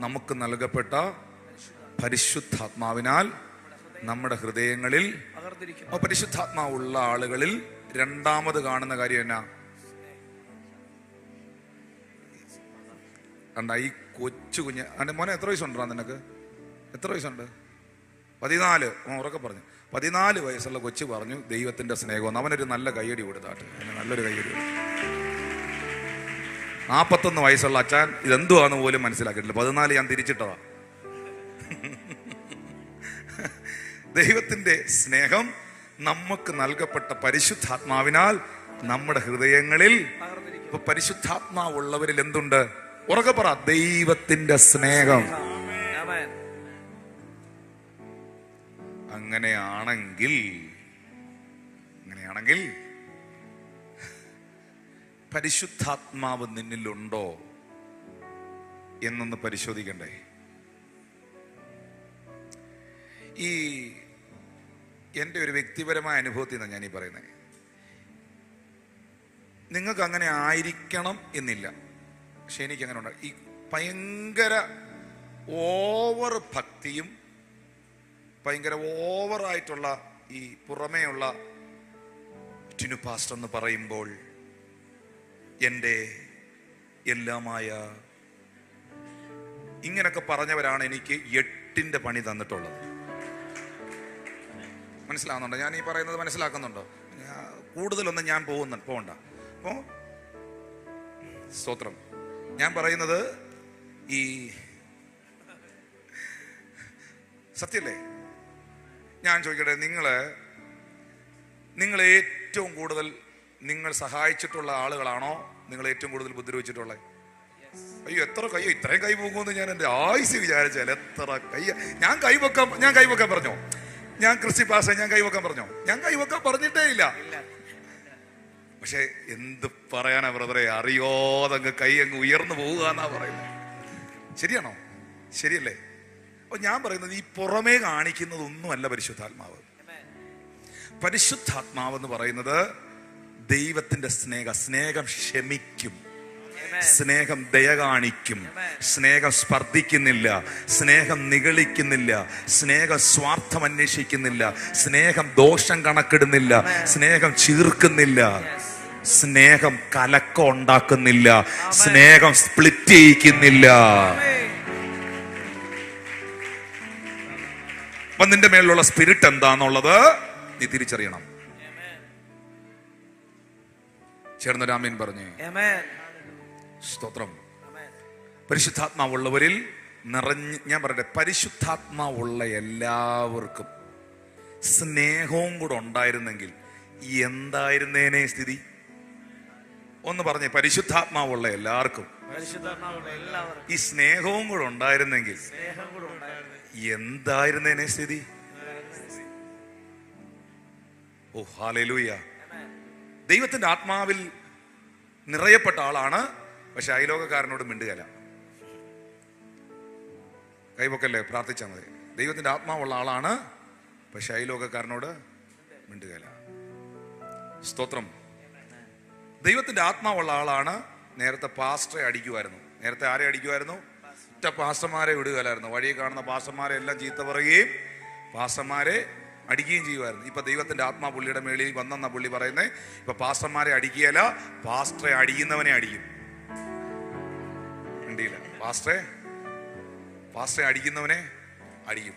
നമുക്ക് നൽകപ്പെട്ട പരിശുദ്ധാത്മാവിനാൽ നമ്മുടെ ഹൃദയങ്ങളിൽ, പരിശുദ്ധാത്മാവുള്ള ആളുകളിൽ രണ്ടാമത് കാണുന്ന കാര്യം എന്നാ? കണ്ട ഈ കൊച്ചു കുഞ്ഞ്, എൻ്റെ മോനെ എത്ര വയസ്സുണ്ടാ നിനക്ക്? എത്ര വയസ്സുണ്ട്? 14. ഉറക്കെ പറഞ്ഞു. 14 വയസ്സുള്ള കൊച്ചു പറഞ്ഞു ദൈവത്തിന്റെ സ്നേഹം. അവനൊരു നല്ല കയ്യടി കൊടുത്താട്ടെ, നല്ലൊരു കയ്യടി. 41 വയസ്സുള്ള അച്ഛൻ ഇതെന്തുവാന്ന് പോലും മനസ്സിലാക്കിയിട്ടില്ല. 14 ഞാൻ തിരിച്ചിട്ടതാ. ദൈവത്തിന്റെ സ്നേഹം നമുക്ക് നൽകപ്പെട്ട പരിശുദ്ധാത്മാവിനാൽ നമ്മുടെ ഹൃദയങ്ങളിൽ, ഇപ്പൊ പരിശുദ്ധാത്മാവുള്ളവരിൽ എന്തുണ്ട്? ഉറക്കെ പറ, ദൈവത്തിന്റെ സ്നേഹം. അങ്ങനെയാണെങ്കിൽ പരിശുദ്ധാത്മാവ് നിന്നിലുണ്ടോ എന്നൊന്ന് പരിശോധിക്കണ്ടേ? ഈ എൻ്റെ ഒരു വ്യക്തിപരമായ അനുഭവത്തിൽ നിന്നാണ് ഞാനീ പറയുന്നത്. നിങ്ങൾക്ക് അങ്ങനെ ആയിരിക്കണം എന്നില്ല, പക്ഷെ എനിക്ക് അങ്ങനെ ഉണ്ട്. ഈ ഭയങ്കര ഓവർ ഭക്തിയും ഭയങ്കര ഓവറായിട്ടുള്ള ഈ പുറമേയുള്ള ടിനു പാസ്റ്റർ എന്ന് പറയുമ്പോൾ എൻ്റെ എല്ലാമായ ഇങ്ങനൊക്കെ പറഞ്ഞവരാണ് എനിക്ക് 8ന്റെ പണി തന്നിട്ടുള്ളത്. മനസ്സിലാവുന്നുണ്ടോ? ഞാൻ ഈ പറയുന്നത് മനസ്സിലാക്കുന്നുണ്ടോ? കൂടുതലൊന്നും ഞാൻ പോകണ്ട. അപ്പോ സ്തോത്രം. ഞാൻ പറയുന്നത് ഈ സത്യല്ലേ? ഞാൻ ചോദിക്കട്ടെ, നിങ്ങൾ ഏറ്റവും കൂടുതൽ നിങ്ങൾ സഹായിച്ചിട്ടുള്ള ആളുകളാണോ നിങ്ങൾ ഏറ്റവും കൂടുതൽ ഉപദ്രവിച്ചിട്ടുള്ളത്? അയ്യോ എത്ര കയ്യോ, ഇത്രയും കൈ പോകുമെന്ന് ഞാൻ എൻ്റെ ആയുസ് വിചാരിച്ചാൽ എത്ര കയ്യ. ഞാൻ കൈവക്കാൻ പറഞ്ഞോ? ഞാൻ ക്രിസ്റ്റി പാസ്റ്റർ ഞാൻ കൈവക്കാൻ പറഞ്ഞോ? ഞാൻ കൈവക്കാൻ പറഞ്ഞിട്ടേ ഇല്ല. പക്ഷെ എന്ത് പറയാനാ ബ്രദറെ, അറിയോതങ്ങ് കൈ അങ്ങ് ഉയർന്നു പോവുക എന്നാ പറയുന്നത്. ശരിയാണോ? ശരിയല്ലേ? അപ്പൊ ഞാൻ പറയുന്നത് ഈ പുറമേ കാണിക്കുന്നതൊന്നുമല്ല പരിശുദ്ധാത്മാവ്. പരിശുദ്ധാത്മാവ് എന്ന് പറയുന്നത് ദൈവത്തിന്റെ സ്നേഹം ക്ഷമിക്കും, സ്നേഹം ദയ കാണിക്കും, സ്നേഹം സ്പർദ്ധിക്കുന്നില്ല, സ്നേഹം നിഗളിക്കുന്നില്ല, സ്നേഹം സ്വാർത്ഥം അന്വേഷിക്കുന്നില്ല, സ്നേഹം ദോഷം കണക്കിടുന്നില്ല, സ്നേഹം ചീർക്കുന്നില്ല. സ്നേഹം കലക്കം ഉണ്ടാക്കുന്നില്ല, സ്നേഹം സ്പ്ലിറ്റ് ചെയ്യിക്കുന്നില്ല. അപ്പൊ നിന്റെ മേലുള്ള സ്പിരിറ്റ് എന്താന്നുള്ളത് നീ തിരിച്ചറിയണം. ചേർന്നൊരു ആമേൻ പറഞ്ഞേ. സ്തോത്രം. പരിശുദ്ധാത്മാവുള്ളവരിൽ ഞാൻ പറയട്ടെ, പരിശുദ്ധാത്മാവുള്ള എല്ലാവർക്കും സ്നേഹവും കൂടെ ഉണ്ടായിരുന്നെങ്കിൽ എന്തായിരുന്നേനെ സ്ഥിതി? ഒന്ന് പറഞ്ഞേ, പരിശുദ്ധാത്മാവുള്ള എല്ലാവർക്കും ഈ സ്നേഹവും കൂടെ ഉണ്ടായിരുന്നെങ്കിൽ എന്തായിരുന്നേനെ സ്ഥിതി? ഓ ഹല്ലേലൂയ. ദൈവത്തിന്റെ ആത്മാവിൽ നിറയപ്പെട്ട ആളാണ്, പക്ഷെ അയലോകക്കാരനോട് മിണ്ടുകയില്ല. കൈവക്കല്ലേ, പ്രാർത്ഥിച്ചാൽ മതി. ദൈവത്തിന്റെ ആത്മാവുള്ള ആളാണ്, പക്ഷെ അയലോകക്കാരനോട് മിണ്ടുകയില്ല. സ്തോത്രം. ദൈവത്തിന്റെ ആത്മാവുള്ള ആളാണ്. നേരത്തെ പാസ്റ്ററെ അടിക്കുമായിരുന്നു. നേരത്തെ ആരെ അടിക്കുമായിരുന്നു? ഒറ്റ പാസ്റ്റർമാരെ വിടുകയില്ലായിരുന്നു. വഴിയെ കാണുന്ന പാസ്റ്റർമാരെ എല്ലാം ചീത്ത പറയുകയും പാസ്റ്റർമാരെ അടിക്കുകയും ചെയ്യുമായിരുന്നു. ഇപ്പൊ ദൈവത്തിന്റെ ആത്മാ പുള്ളിയുടെ മേളിൽ വന്നെന്ന പുള്ളി പറയുന്നത്. ഇപ്പൊ പാസ്റ്റർമാരെ അടിക്കുകയല്ല, പാസ്റ്ററെ അടിക്കുന്നവനെ അടിക്കും. മിണ്ടിയില്ല. പാസ്റ്ററെ അടിക്കുന്നവനെ അടിക്കും.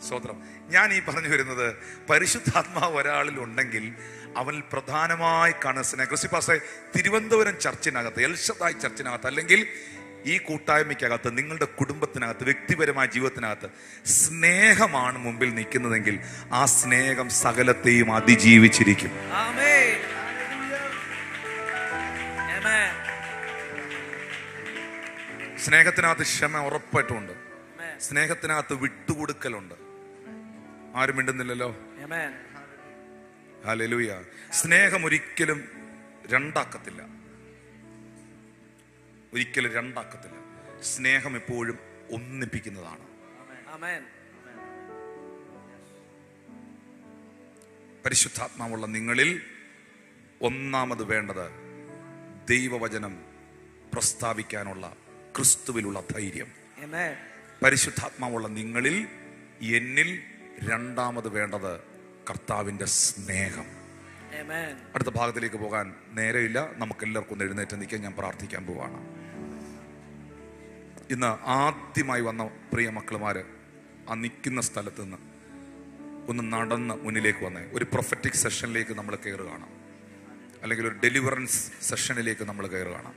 സ്തോത്രം. ഞാൻ ഈ പറഞ്ഞു വരുന്നത്, പരിശുദ്ധാത്മാവ് ഒരാളിൽ ഉണ്ടെങ്കിൽ അവനിൽ പ്രധാനമായി കാണുന്ന ക്രിസ്റ്റി പാസ്റ്ററെ, തിരുവനന്തപുരം ചർച്ചിനകത്ത്, എൽഷദായ് ചർച്ചിനകത്ത്, അല്ലെങ്കിൽ ഈ കൂട്ടായ്മയ്ക്കകത്ത്, നിങ്ങളുടെ കുടുംബത്തിനകത്ത്, വ്യക്തിപരമായ ജീവിതത്തിനകത്ത് സ്നേഹമാണ് മുമ്പിൽ നിൽക്കുന്നതെങ്കിൽ ആ സ്നേഹം സകലത്തെയും അതിജീവിച്ചിരിക്കും. സ്നേഹത്തിനകത്ത് ക്ഷമ ഉറപ്പായിട്ടുമുണ്ട്. സ്നേഹത്തിനകത്ത് വിട്ടുകൊടുക്കലുണ്ട്. ആരും മിണ്ടുന്നില്ലല്ലോ. ഹല്ലേലൂയ. സ്നേഹം ഒരിക്കലും രണ്ടാക്കത്തില്ല. സ്നേഹം എപ്പോഴും ഒന്നിപ്പിക്കുന്നതാണ്. പരിശുദ്ധാത്മാവുള്ള നിങ്ങളിൽ ഒന്നാമത് വേണ്ടത് ദൈവവചനം പ്രസ്താവിക്കാനുള്ള ക്രിസ്തുവിലുള്ള ധൈര്യം. പരിശുദ്ധാത്മാവുള്ള നിങ്ങളിൽ, എന്നിൽ രണ്ടാമത് വേണ്ടത് കർത്താവിന്റെ സ്നേഹം. അടുത്ത ഭാഗത്തിലേക്ക് പോകാൻ നേരെയില്ല. നമുക്ക് എല്ലാവർക്കും ഒന്ന് എഴുന്നേറ്റ് നിൽക്കാൻ ഞാൻ പ്രാർത്ഥിക്കാൻ പോവാണ്. ഇന്ന് ആദ്യമായി വന്ന പ്രിയ മക്കളുമാര് ആ നിൽക്കുന്ന സ്ഥലത്ത് നിന്ന് ഒന്ന് നടന്ന് മുന്നിലേക്ക് വന്നേ. ഒരു പ്രൊഫറ്റിക് സെഷനിലേക്ക് നമ്മൾ കയറുകയാണ്, അല്ലെങ്കിൽ ഒരു ഡെലിവറൻസ് സെഷനിലേക്ക് നമ്മൾ കയറുകയാണ്.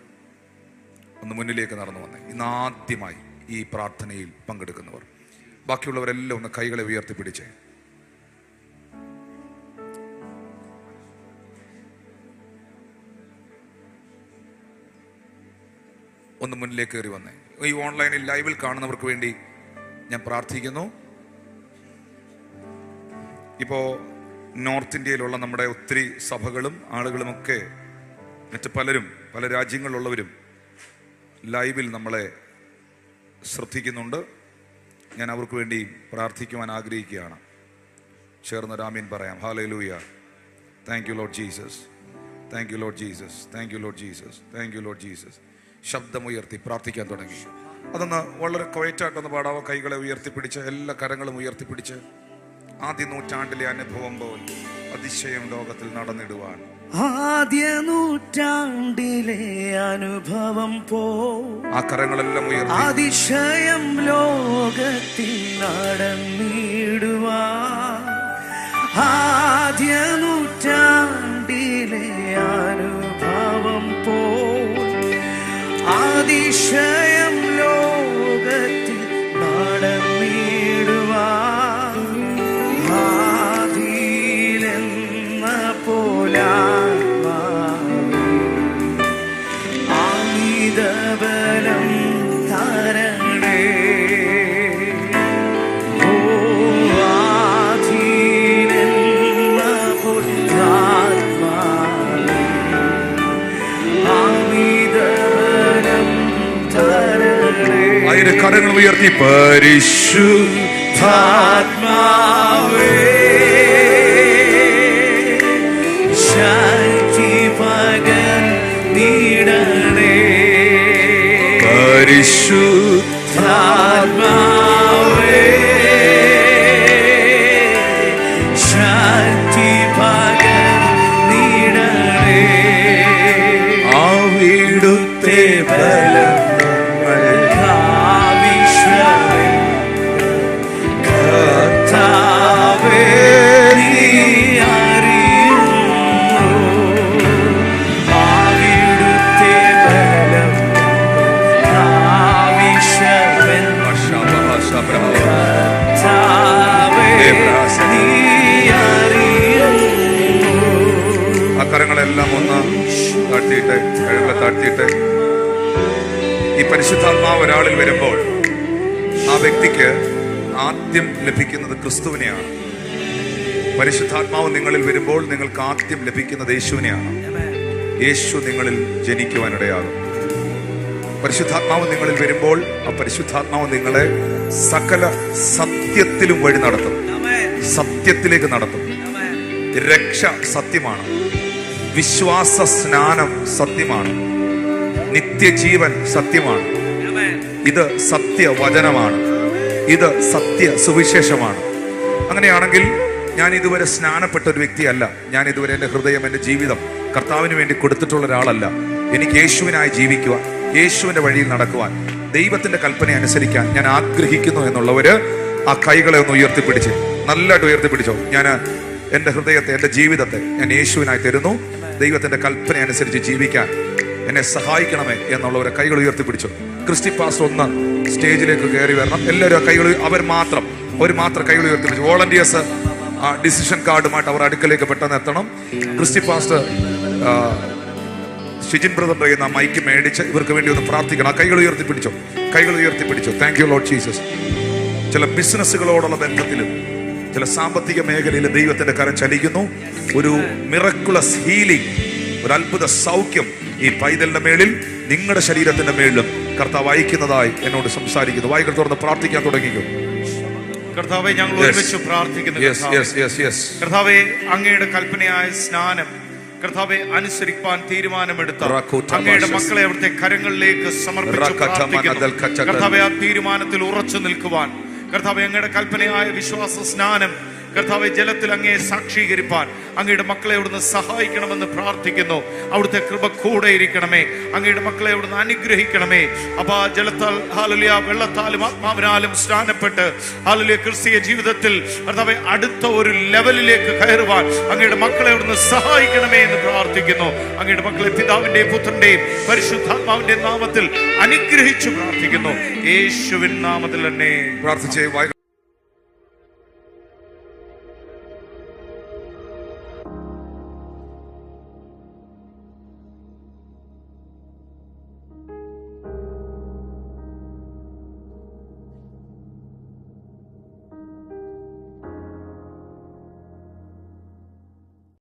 ഒന്ന് മുന്നിലേക്ക് നടന്നു വന്നേ. ഇന്ന് ആദ്യമായി ഈ പ്രാർത്ഥനയിൽ പങ്കെടുക്കുന്നവർ, ബാക്കിയുള്ളവരെല്ലാം ഒന്ന് കൈകളെ ഉയർത്തിപ്പിടിച്ചേ. ഒന്ന് മുന്നിലേക്ക് കയറി വന്നേ. ഈ ഓൺലൈനിൽ ലൈവിൽ കാണുന്നവർക്ക് വേണ്ടി ഞാൻ പ്രാർത്ഥിക്കുന്നു. ഇപ്പോ നോർത്ത് ഇന്ത്യയിലുള്ള നമ്മുടെ ഒത്തിരി സഭകളും ആളുകളുമൊക്കെ, മറ്റ് പലരും, പല രാജ്യങ്ങളിലുള്ളവരും ലൈവിൽ നമ്മളെ ശ്രദ്ധിക്കുന്നുണ്ട്. ഞാൻ അവർക്ക് വേണ്ടി പ്രാർത്ഥിക്കുവാൻ ആഗ്രഹിക്കുകയാണ്. ചേർന്ന് ആമേൻ പറയാം. Hallelujah. Thank you Lord Jesus. Thank you Lord Jesus. Thank you Lord Jesus. Thank you Lord Jesus. ശബ്ദമുയർത്തി പ്രാർത്ഥിക്കാൻ തുടങ്ങി. അതൊന്ന് വളരെ ക്വയറ്റായിട്ടൊന്ന് പാടാവോ? കൈകളെ ഉയർത്തിപ്പിടിച്ച്, എല്ലാ കരങ്ങളും ഉയർത്തിപ്പിടിച്ച്, ആദ്യ നൂറ്റാണ്ടിലെ അനുഭവം പോലെ അതിശയം ലോകത്തിൽ നടന്നിടുവാൻ. ആദ്യ നൂറ്റാണ്ടിലെ അനുഭവം പോ ആ കരങ്ങളെല്ലാം ഉയർത്തി അതിശയം ലോകത്തിൽ നടന്നിടുവാൻ. ആദ്യ നൂറ്റാണ്ടിലെ അനുഭവം പോ അതിശയം ലോകത്തിൽ നടന്നിടുവാൻ. ആദിയിലെന്ന പോലാമിതബലം തരണേ. ഓ ആദിയിലെന്ന പോലാത്മാവേ അമിതബലം തരണേ. അതിന്റെ കരങ്ങൾ ഉയർത്തി പരിശുദ്ധാത്മാവേ ശക്തി പകർന്നിടണേ. പരിശുദ്ധാത്മാവേ ശക്തി പകർന്നിടണേ. താഴ്ത്തിയിട്ട് ഈ പരിശുദ്ധാത്മാവ് ഒരാളിൽ വരുമ്പോൾ ആ വ്യക്തിക്ക് ആദ്യം ലഭിക്കുന്നത് ക്രിസ്തുവിനെയാണ്. പരിശുദ്ധാത്മാവ് നിങ്ങളിൽ വരുമ്പോൾ നിങ്ങൾക്ക് ആദ്യം ലഭിക്കുന്നത് യേശുവിനെയാണ്. യേശു നിങ്ങളിൽ ജനിക്കുവാനിടയാകും. പരിശുദ്ധാത്മാവ് നിങ്ങളിൽ വരുമ്പോൾ ആ പരിശുദ്ധാത്മാവ് നിങ്ങളെ സകല സത്യത്തിലും വഴി നടത്തും, സത്യത്തിലേക്ക് നടത്തും. രക്ഷ സത്യമാണ്, വിശ്വാസ സ്നാനം സത്യമാണ്, നിത്യജീവൻ സത്യമാണ്. ഇത് സത്യവചനമാണ്, ഇത് സത്യ സുവിശേഷമാണ്. അങ്ങനെയാണെങ്കിൽ ഞാൻ ഇതുവരെ സ്നാനപ്പെട്ട ഒരു വ്യക്തിയല്ല. ഞാൻ ഇതുവരെ എൻ്റെ ഹൃദയം, എൻ്റെ ജീവിതം കർത്താവിന് വേണ്ടി കൊടുത്തിട്ടുള്ള ഒരാളല്ല. എനിക്ക് യേശുവിനായി ജീവിക്കുവാൻ, യേശുവിൻ്റെ വഴിയിൽ നടക്കുവാൻ, ദൈവത്തിൻ്റെ കൽപ്പന അനുസരിക്കാൻ ഞാൻ ആഗ്രഹിക്കുന്നു എന്നുള്ളവര് ആ കൈകളെ ഒന്ന് ഉയർത്തിപ്പിടിച്ച്, നല്ലതായിട്ട് ഉയർത്തിപ്പിടിച്ചോ. ഞാൻ എൻ്റെ ഹൃദയത്തെ, എൻ്റെ ജീവിതത്തെ ഞാൻ യേശുവിനായി തരുന്നു. ദൈവത്തിൻ്റെ കൽപ്പന അനുസരിച്ച് ജീവിക്കാൻ എന്നെ സഹായിക്കണമേ എന്നുള്ളവരെ കൈകൾ ഉയർത്തിപ്പിടിച്ചു. ക്രിസ്റ്റി പാസ്റ്റർ ഒന്ന് സ്റ്റേജിലേക്ക് കയറി വരണം. എല്ലാവരും ആ കൈകൾ, അവർ മാത്രം കൈകൾ ഉയർത്തിപ്പിടിച്ചു. വോളണ്ടിയേഴ്സ് ആ ഡിസിഷൻ കാർഡുമായിട്ട് അവർ അടുക്കലേക്ക് പെട്ടെന്ന് എത്തണം. ക്രിസ്റ്റി പാസ്റ്റർ ഷിജിൻ ബ്രദറിന്റെ കയ്യിൽ നിന്ന് ആ മൈക്ക് മേടിച്ച് ഇവർക്ക് വേണ്ടി ഒന്ന് പ്രാർത്ഥിക്കണം. ആ കൈകൾ ഉയർത്തിപ്പിടിച്ചു. Thank you Lord Jesus. ചില ബിസിനസ്സുകളോടുള്ള ബന്ധത്തിലും ചില സാമ്പത്തിക മേഖലയിൽ ദൈവത്തിന്റെ കരം ചലിക്കുന്നു. ഒരു മിറക്കുലസ് ഹീലിംഗ്, ഒരു അത്ഭുത സൗഖ്യം ഈ പൈതലിന്റെ മേളിൽ, നിങ്ങളുടെ ശരീരത്തിന്റെ മേളിലും കർത്താവ് അയക്കുന്നതായി എന്നോട് സംസാരിക്കുന്നു. വായികൾ തുറന്ന് പ്രാർത്ഥിക്കാൻ തുടങ്ങിക്കോ. കർത്താവെ, ഞങ്ങൾ ഒരുമിച്ച് പ്രാർത്ഥിക്കുന്നു. കർത്താവെ, അങ്ങയുടെ കൽപ്പനയായ സ്നാനം കർത്താവെ അനുസരിക്കാൻ തീരുമാനമെടുത്ത അങ്ങയുടെ മക്കളെ അവിടുത്തെ കരങ്ങളിലേക്ക് സമർപ്പിച്ചു പ്രാർത്ഥിക്കുന്നു. കർത്താവെ, ആ തീരുമാനത്തിൽ ഉറച്ചു നിൽക്കുവാൻ, കർത്താവെ അങ്ങയുടെ കൽപ്പനയായ വിശ്വാസ സ്നാനം കർത്താവെ ജലത്തിൽ അങ്ങയെ സാക്ഷീകരിപ്പാൻ അങ്ങയുടെ മക്കളെ അവിടുന്ന് സഹായിക്കണമെന്ന് പ്രാർത്ഥിക്കുന്നു. അവിടുത്തെ കൃപ കൂടെ ഇരിക്കണമേ. അങ്ങയുടെ മക്കളെ അവിടുന്ന് അനുഗ്രഹിക്കണമേ. അപ്പൊ ആ ജലത്താൽ, ഹല്ലേലൂയ, വെള്ളത്താലും ആത്മാവിനാലും സ്നാനപ്പെട്ട് ഹല്ലേലൂയ ക്രിസ്തീയ ജീവിതത്തിൽ കർത്താവെ അടുത്ത ഒരു ലെവലിലേക്ക് കയറുവാൻ അങ്ങയുടെ മക്കളെ അവിടുന്ന് സഹായിക്കണമേ എന്ന് പ്രാർത്ഥിക്കുന്നു. അങ്ങയുടെ മക്കളെ പിതാവിന്റെയും പുത്രന്റെയും പരിശുദ്ധാത്മാവിന്റെ നാമത്തിൽ അനുഗ്രഹിച്ചു പ്രാർത്ഥിക്കുന്നു. യേശുവിൻ നാമത്തിൽ തന്നെ പ്രാർത്ഥിച്ചേ.